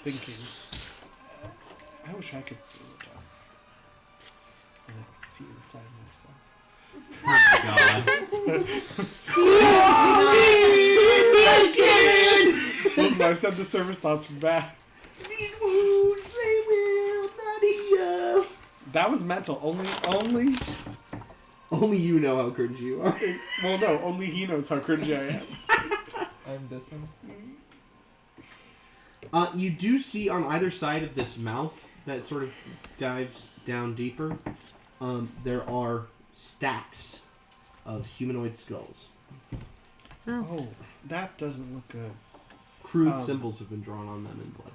thinking. I wish I could see in the dark. And I could see inside myself. Listen, I said the service thoughts were bad. These wounds, they will not heal. That was mental. Only. Only you know how cringy you are. Well, no. Only he knows how cringy I am. I'm dissing. You do see on either side of this mouth that sort of dives down deeper, there are stacks of humanoid skulls. Oh, that doesn't look good. Crude symbols have been drawn on them in blood.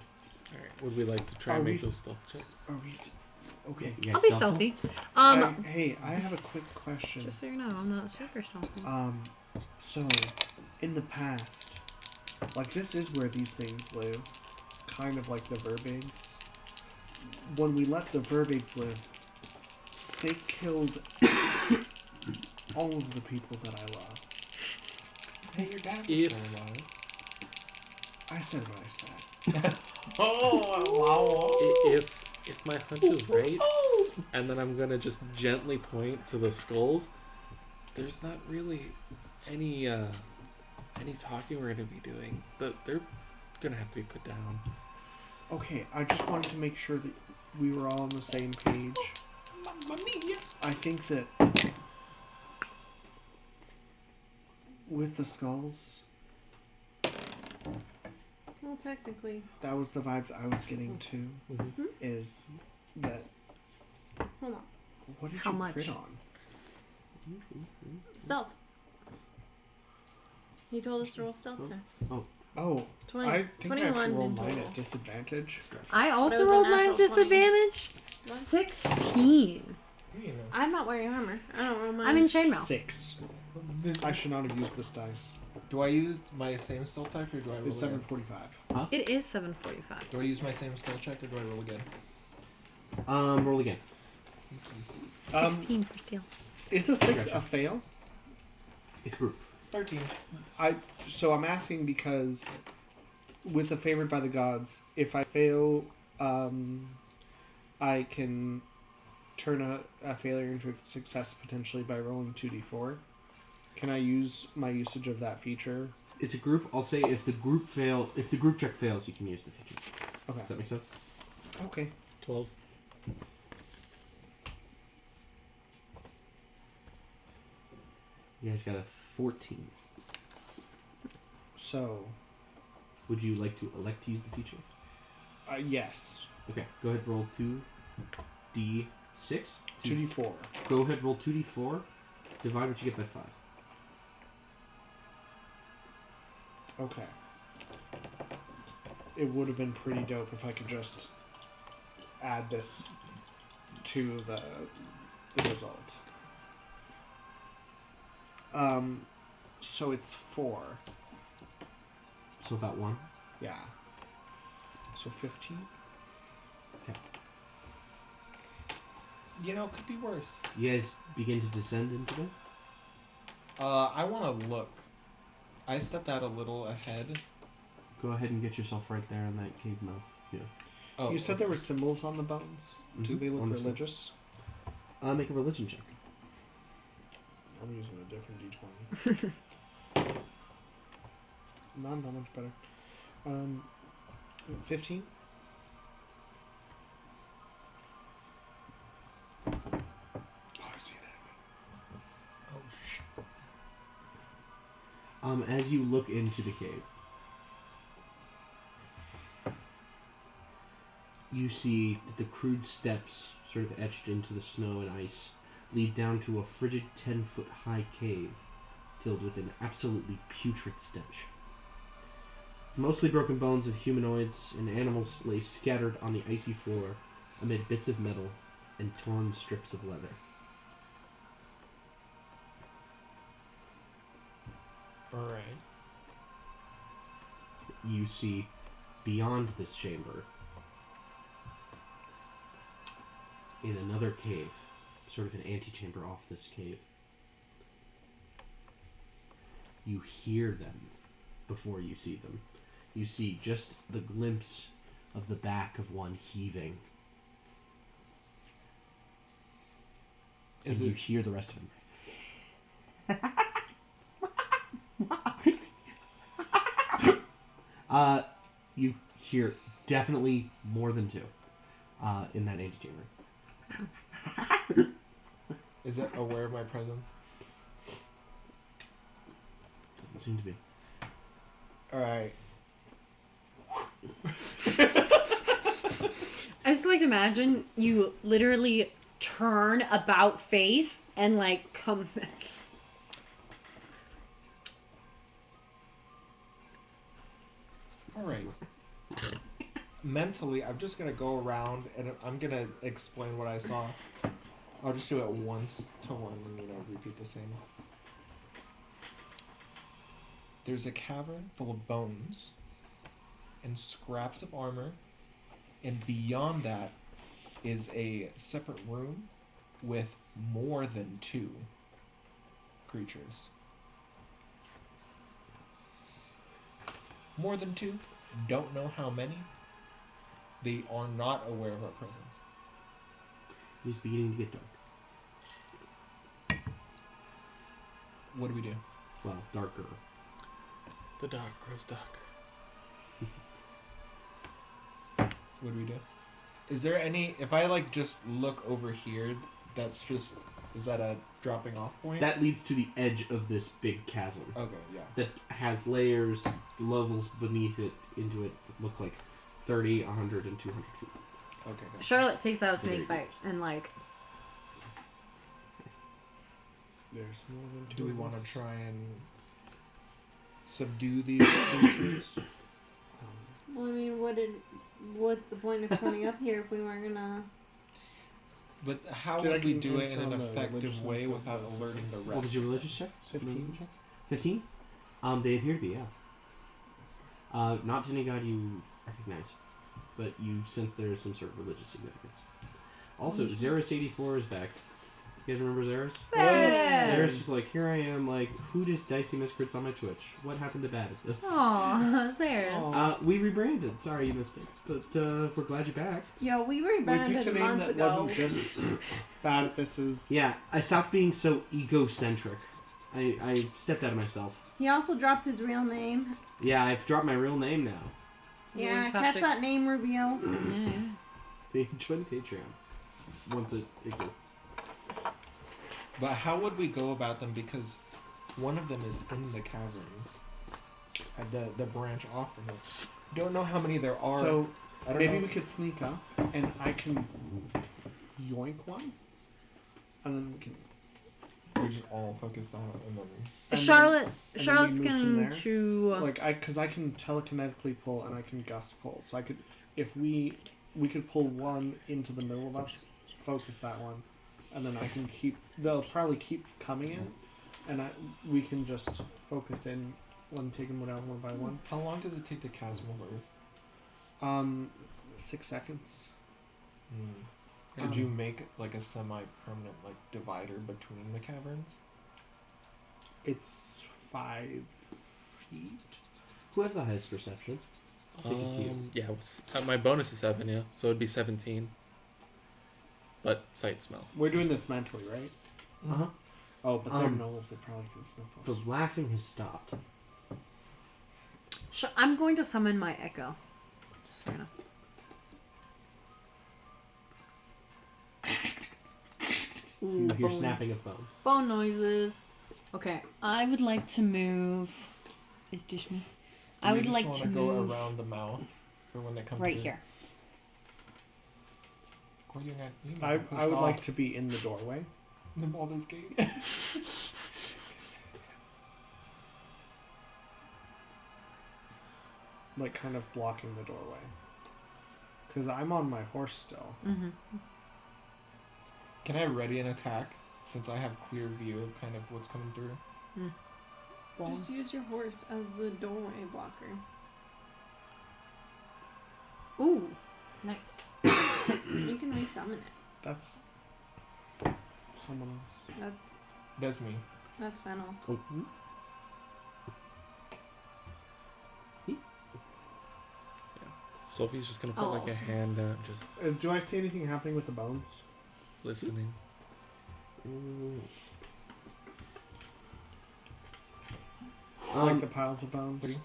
Alright, would we like to try Are and we make s- those stealth checks? Are we? Okay. You guys I'll be stealthy? stealthy. Hey, I have a quick question. Just so you know, I'm not super stealthy. So, in the past, like this is where these things live, kind of like the Verbigs. When we let the Verbigs live, they killed all of the people that I love. Hey, your dad was If- still alive. I said what I said. Oh, wow. If my hunch is right, and then I'm gonna just gently point to the skulls, there's not really any talking we're gonna be doing. They're gonna have to be put down. Okay, I just wanted to make sure that we were all on the same page. I think that with the skulls, Well, technically. that was the vibes I was getting too. Mhm. Is that Hold on. what did How you much? crit on? Stealth. He told us to roll stealth checks. Oh, 20, I think I have to 21 roll in mine total. at disadvantage. I But also it was a rolled my natural 20. disadvantage. What? 16. You know. I'm not wearing armor. I don't roll mine. I'm in chainmail. 6. I should not have used this dice. Do I use my same stealth type or do I roll It's again? 7:45. It is 7:45. Do I use my same stealth check or do I roll again? Roll again. 16 for steal. Is a 6 Gotcha. a fail? It's group. 13. So I'm asking because with the favored by the gods, if I fail, I can turn a failure into a success potentially by rolling 2d4. Can I use my usage of that feature? It's a group. I'll say if the group check fails, you can use the feature. Okay. Does that make sense? Okay. 12. You guys got a 14. So, Would you like to elect to use the feature? yes. Okay, go ahead, roll 2d6. 2d4. Go ahead, roll 2d4. Divide what you get by 5. Okay. It would have been pretty dope if I could just add this to the result. So it's 4. So about 1. Yeah. So 15. You know, could be worse. You guys begin to descend into them. I want to look. I stepped out a little ahead. Go ahead and get yourself right there in that cave mouth. Yeah. Oh, You said there were symbols on the bones. Do Mhm, they look on the skulls. religious? Make a religion check. I'm using a different d20. Not that much better. 15? Oh, I see an enemy. oh, As you look into the cave, you see that the crude steps, sort of etched into the snow and ice, lead down to a frigid 10-foot high cave filled with an absolutely putrid stench. Mostly broken bones of humanoids and animals lay scattered on the icy floor amid bits of metal and torn strips of leather. Alright. You see beyond this chamber, in another cave, sort of an antechamber off this cave, you hear them before you see them. You see just the glimpse of the back of one heaving. Is and you it- hear the rest of them. You hear definitely more than 2 in that antechamber. Is it aware of my presence? Doesn't seem to be. Alright. I just like to imagine you literally turn about face and like come. Alright. Mentally, I'm just gonna go around and I'm gonna explain what I saw. I'll just do it once to one and, repeat the same. There's a cavern full of bones and scraps of armor, and beyond that is a separate room with more than 2 creatures. More than 2. Don't know how many. They are not aware of our presence. It's beginning to get dark. What do we do? Well, darker. The dark grows dark. What do we do? Is there any... If I, just look over here, that's just... Is that a dropping off point? That leads to the edge of this big chasm Okay, yeah. that has layers, levels beneath it into it that look like 30, 100, and 200 feet. Okay, good. Charlotte takes out a Very snake bite good. and There's more than 2. Do we want to try and subdue these creatures? Well, I mean, what's the point of coming up here if we weren't gonna? But how Dude, I would we can do it answer in an on the effective religiousness way of without those. alerting the rest? What was your religious check? 15. 15? They appear to be, yeah. Not to any god you recognize, but you sense there is some sort of religious significance. Also, Xeris84 is back. You guys remember Xeris? Xeris is like, here I am, who does Dicey Miscrits on my Twitch? What happened to bad at this? Aw, Sarah's. We rebranded. Sorry you missed it. But we're glad you're back. Yo, we We picked a rebranded name months that ago. wasn't just bad at this is... Yeah, I stopped being so egocentric. I stepped out of myself. He also drops his real name. Yeah, I've dropped my real name now. You Yeah, just have catch to- that name reveal. Yeah. Join Patreon. Once it exists. But how would we go about them? Because one of them is in the cavern. The branch off from it. Don't know how many there are. So I don't maybe know. we could sneak up and I can yoink one, and then we can. We just all focus on it and then... Charlotte, we Charlotte's move from going there? to. Because I can telekinetically pull and I can gust pull. So I could, if we could pull one into the middle of us, focus that one, and then I can keep. They'll probably keep coming in, and we can just focus in one, taking one out one by one. How long does it take to cast one Earth? 6 seconds. Could you make a semi-permanent divider between the caverns? It's 5 feet. Who has the highest perception? I think it's you. Yeah, my bonus is 7, yeah. So it'd be 17. But sight smell. We're doing this mentally, right? Uh-huh. Oh, but they're gnolls. They probably can sniff us. The laughing has stopped. I'm going to summon my echo. Just so you know. Ooh, You hear bone- snapping of bones. Bone noises. Okay, I would like to move. Is dish me? I would like to go move around the mouth for when they come right through. here. Or you're not, you I pushed would like off to be in the doorway. the Baldur's Gate. Kind of blocking the doorway. Because I'm on my horse still. Mm-hmm. Can I ready an attack since I have clear view of kind of what's coming through? Just use your horse as the doorway blocker. Ooh, nice. You can resummon it. That's someone else. That's me. That's Fennel. Oh. Sophie's just gonna put Oh, a awesome. hand out, just Do I see anything happening with the bones? listening. Like the piles of bones? What do you-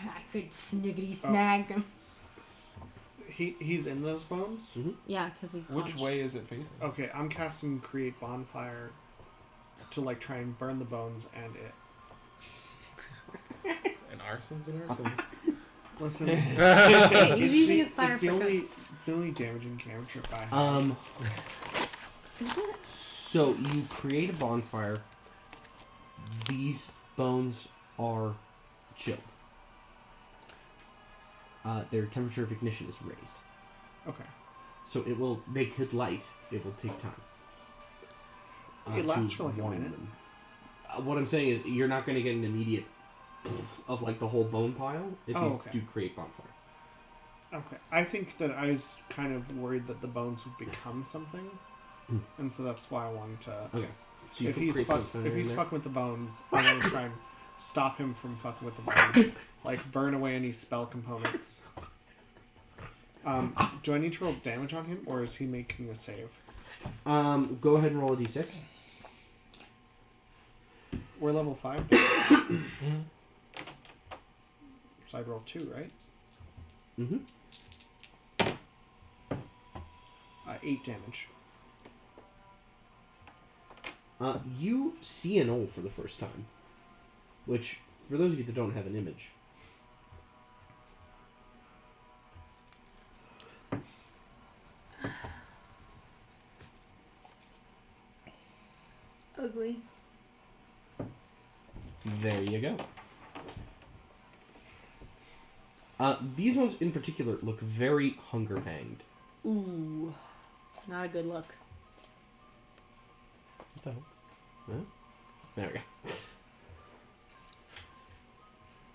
I could sniggity snag them. He's in those bones? Yeah, because he. Which punched. way is it facing? Okay, I'm casting Create Bonfire to try and burn the bones and it. And arsons and arsons. Listen, Okay, he's using his fire it's the for only damaging cantrip I have. So you create a bonfire. These bones are chilled. Their temperature of ignition is raised. Okay. So they could light. It will take time. It lasts to for like a warm minute. them. What I'm saying is you're not going to get an immediate of like the whole bone pile if you do create bonfire. Okay. I think that I was kind of worried that the bones would become something. And so that's why I wanted to... Okay. So if he's fucking with the bones, I'm going to try and stop him from fucking with the bones. Like, burn away any spell components. Do I need to roll damage on him, or is he making a save? Go ahead and roll a d6. We're level 5. So I'd roll 2, right? Mm-hmm. 8 damage. You see an owl for the first time, which, for those of you that don't have an image, Ugly. there you go. These ones in particular look very hunger-panged. Ooh. Not a good look. What the hell? Huh? There we go.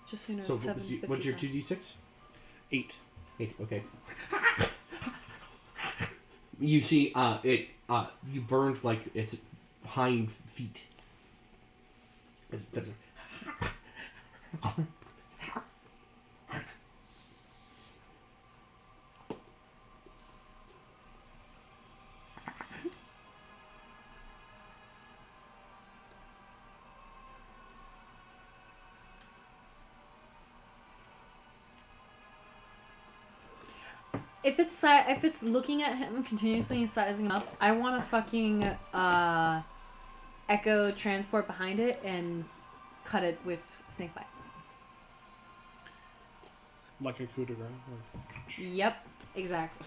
Just so you know, So it's what's your 7:55. 2d6? 8. 8, okay. You see, you burned, like, its hind feet. As it says, If it's looking at him continuously and sizing him up, I want to fucking echo transport behind it and cut it with snakebite. Like a coup de grace. Yep, exactly.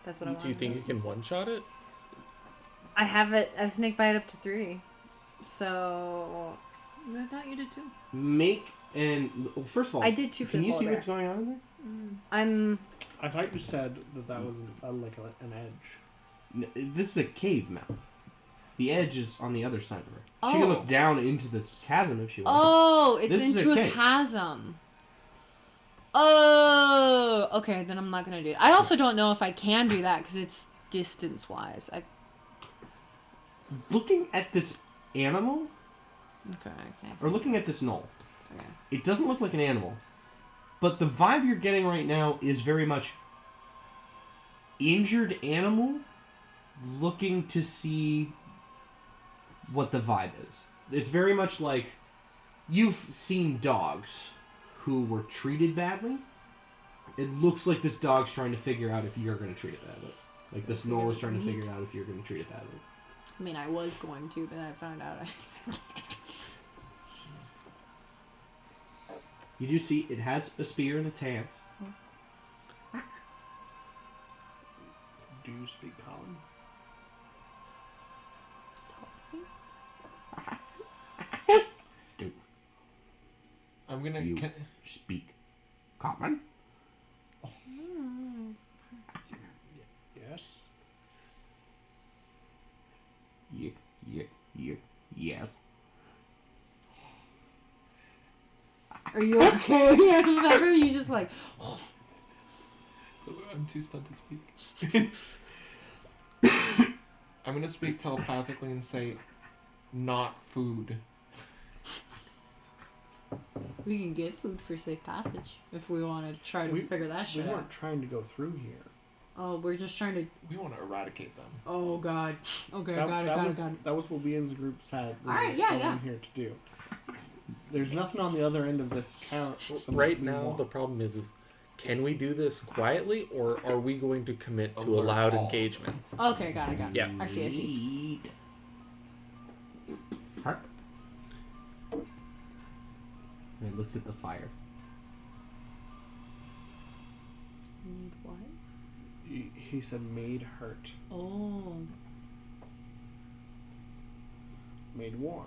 That's what I want. Do you think you can one-shot it? I have snakebite up to 3, so I thought you did too. well, first of all, I did 2 for can the you see polar what's going on in there? I'm. I thought you said that was an edge. This is a cave mouth. The edge is on the other side of her. She can Oh. look down into this chasm if she wants. Oh, it's This is into a a cave. chasm. Oh, okay. Then I'm not gonna do it. I also don't know if I can do that because it's distance-wise. Looking at this animal, Okay. or looking at this knoll, Okay. it doesn't look like an animal. But the vibe you're getting right now is very much injured animal looking to see what the vibe is. It's very much like you've seen dogs who were treated badly. It looks like this dog's trying to figure out if you're going to treat it badly. Like this knoll is trying to figure out if you're going to treat it badly. I mean, I was going to, but I found out. You do see it has a spear in its hands. Do you speak common? Do I'm gonna. you speak common? Yes. Yes. Are you okay? Remember, you just like. I'm too stunned to speak. I'm gonna speak telepathically and say, "Not food." We can get food for safe passage if we want to try to figure that We shit weren't out. trying to go through here. Oh, we're just trying to. We want to eradicate them. Oh God. Okay, That, got that was it. that was what we as a group said. We Alright, were yeah, going yeah. here to do. There's nothing on the other end of this count. Right now, the problem is can we do this quietly, or are we going to commit to a loud engagement? Okay, got it. Yeah. I see. Heart. And it looks at the fire. Need what? He said made hurt, Oh. made warm.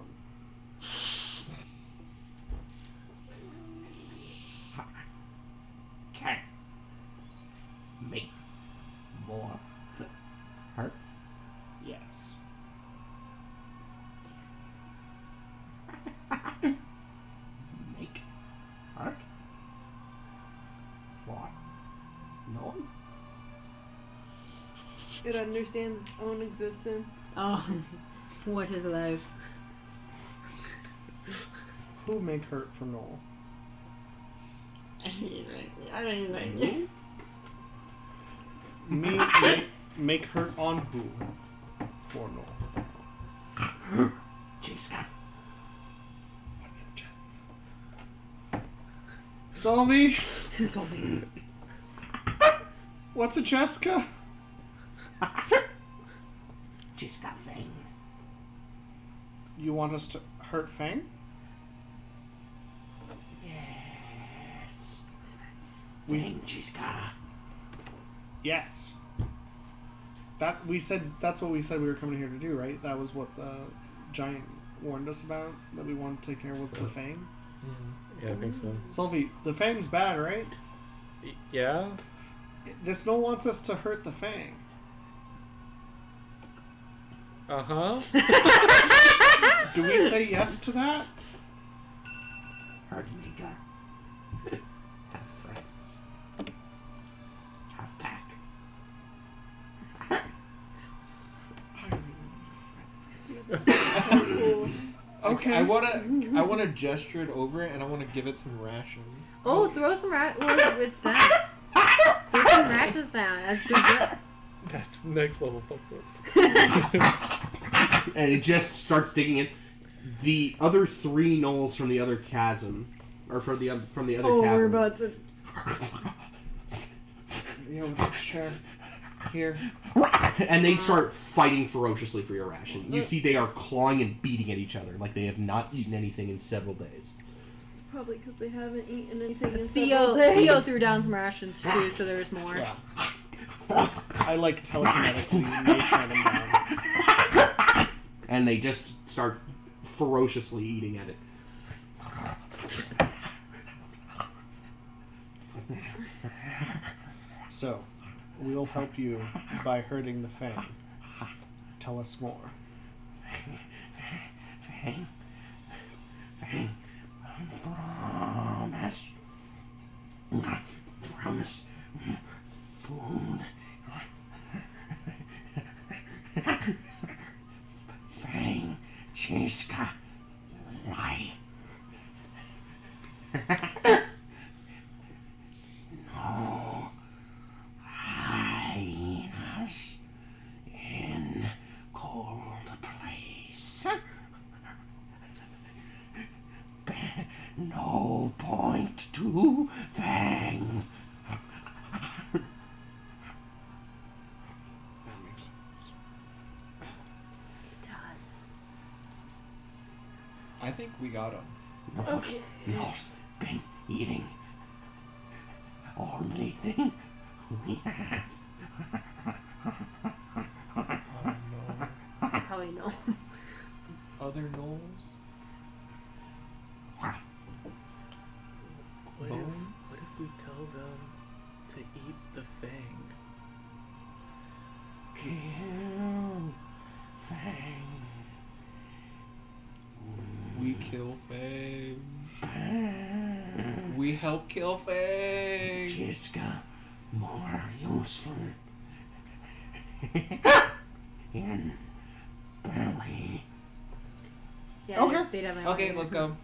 for? No? It understands its own existence. Oh, what is life? Who make hurt for Noel? I don't even Make hurt on who? For Noel. Jessica. What's it, Solvi? Solvi. What's a Jessica? Jessica Fang. You want us to hurt Fang? Yes. We- Fang, Jessica. Yes. That's what we said we were coming here to do, right? That was what the giant warned us about, that we wanted to take care of with the Fang. Yeah, I think so. Solvi, the Fang's bad, right? Yeah? This no wants us to hurt the Fang. Uh-huh. Do we say yes to that? Hurt Mika. Have friends. Have pack. Okay. I wanna gesture it over and I wanna give it some rations. Oh, throw some well, it's down. Throw some rashes down. That's good. That's next level fucked up. And it just starts digging in. The other three gnolls from the other chasm, or from the other Oh, cavern. we're about to. With this chair. Here. And they start fighting ferociously for your ration. You see they are clawing and beating at each other like they have not eaten anything in several days. It's probably because they haven't eaten anything in Theo several days. Theo threw down some rations too, so there's more. Yeah. I like telekinetically nature them down. And they just start ferociously eating at it. So, we'll help you by hurting the Fang. Tell us more. Fang. Promise. Promise. Food. Fang. Jessica. Lie. No hyenas in cold place. No point to Fang. That makes sense. It does. I think we got him. Okay. No's been eating. Only thing we have. Oh no. Probably no. Other gnolls? What Bone? if we tell them to eat the Fang? Kill Fang. We kill Fang. Fang. We help kill Fang. Jessica, more useful. In belly. Yeah, Okay. They definitely. Okay, let's go.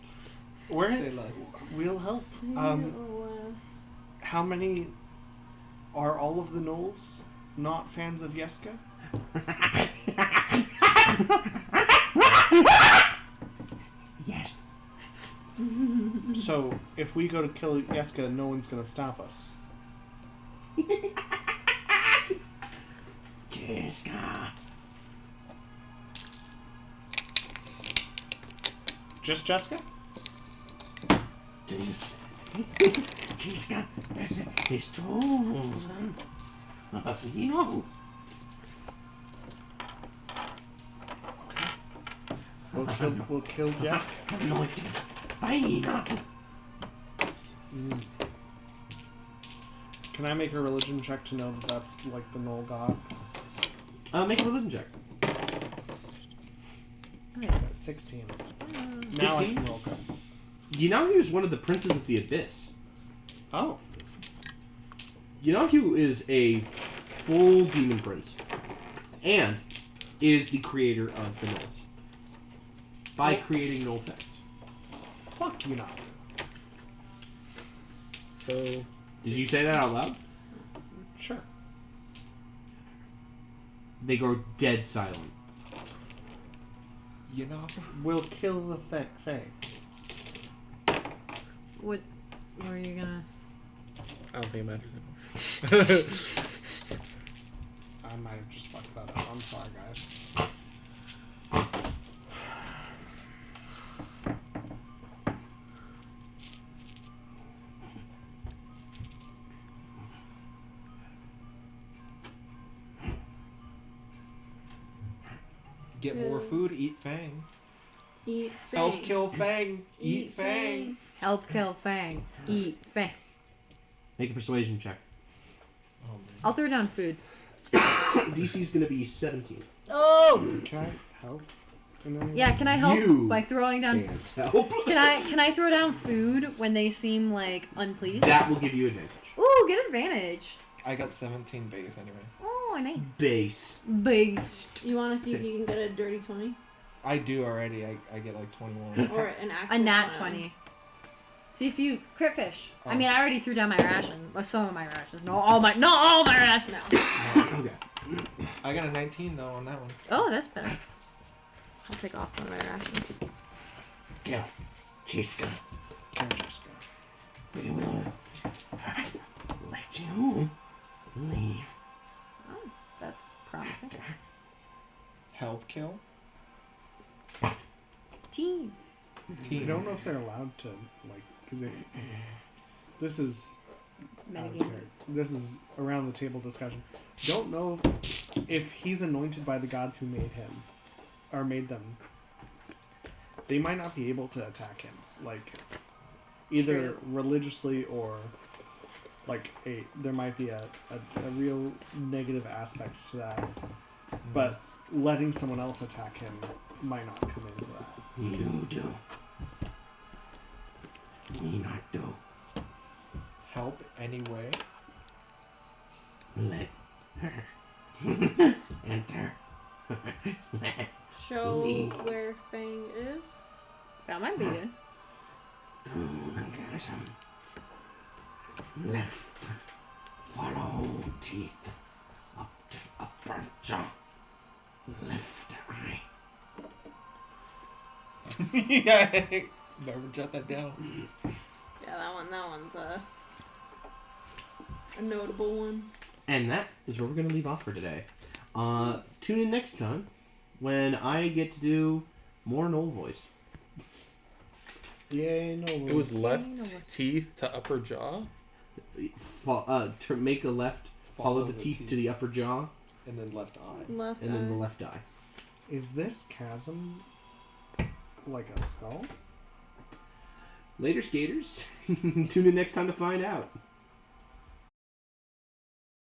We're Say less. We'll help. How many are all of the gnolls not fans of Yeska? Yes. So if we go to kill Yeska, no one's gonna stop us. Jessica. Just Jessica? Jessica is chosen. You know. We'll kill Yeska. Anointed by Enoch. Can I make a religion check to know that that's like the Knoll god? Make a religion check. 16. Now I 16? can roll good. You now use one of the princes of the abyss. Oh. Yonahue is a full demon prince, and is the creator of the Gnolls by creating Gnoll Fest. Fuck you, not. So Did you say that out loud? Sure. They go dead silent. You know, We'll kill the Fae. What were you gonna? I don't think it matters anymore. I might have just fucked that up. I'm sorry, guys. get more food, eat Fang. Eat Fang. Help kill Fang. Eat Fang. Help kill Fang. Eat Fang. Make a persuasion check. Oh, man. I'll throw down food. DC's gonna be 17. Oh. Can I help? in any way? Yeah, can I help You by throwing down? Can't help. Can I throw down food when they seem like unpleased? That will give you advantage. Ooh, get advantage. I got 17 base anyway. Oh, nice. Base. Based. You want to see if you can get a dirty 20 I do already. I get like 21. or an actual A nat 20. See if you crit fish. I mean, I already threw down my ration. Well, some of my rations. Not all my rations. No. Okay. I got a 19 though on that one. Oh, that's better. I'll take off one of my rations. Go. Chiska. Francesca. We will let you leave. Oh, that's promising. Help kill. Team. I don't know if they're allowed to, like, because if this is Metagame. this is around the table discussion. Don't know if he's anointed by the god who made him or made them. They might not be able to attack him, like either religiously or like there might be a real negative aspect to that. But letting someone else attack him might not come into that. You do. Me not do. Help anyway. Let her enter. Let Show Leave. where Fang is. That might be good. through the chasm. Left. Follow teeth. Up to upper jaw. Left eye. Yeah. Never jot that down. Yeah, that one's a notable one. And that is where we're going to leave off for today. Tune in next time when I get to do more Knoll voice. Yay, no. It was left teeth to upper jaw. To make a left, follow the teeth to the upper jaw, And then left eye. Left and eye. then the left eye. Is this chasm like a skull? Later, skaters. Tune in next time to find out.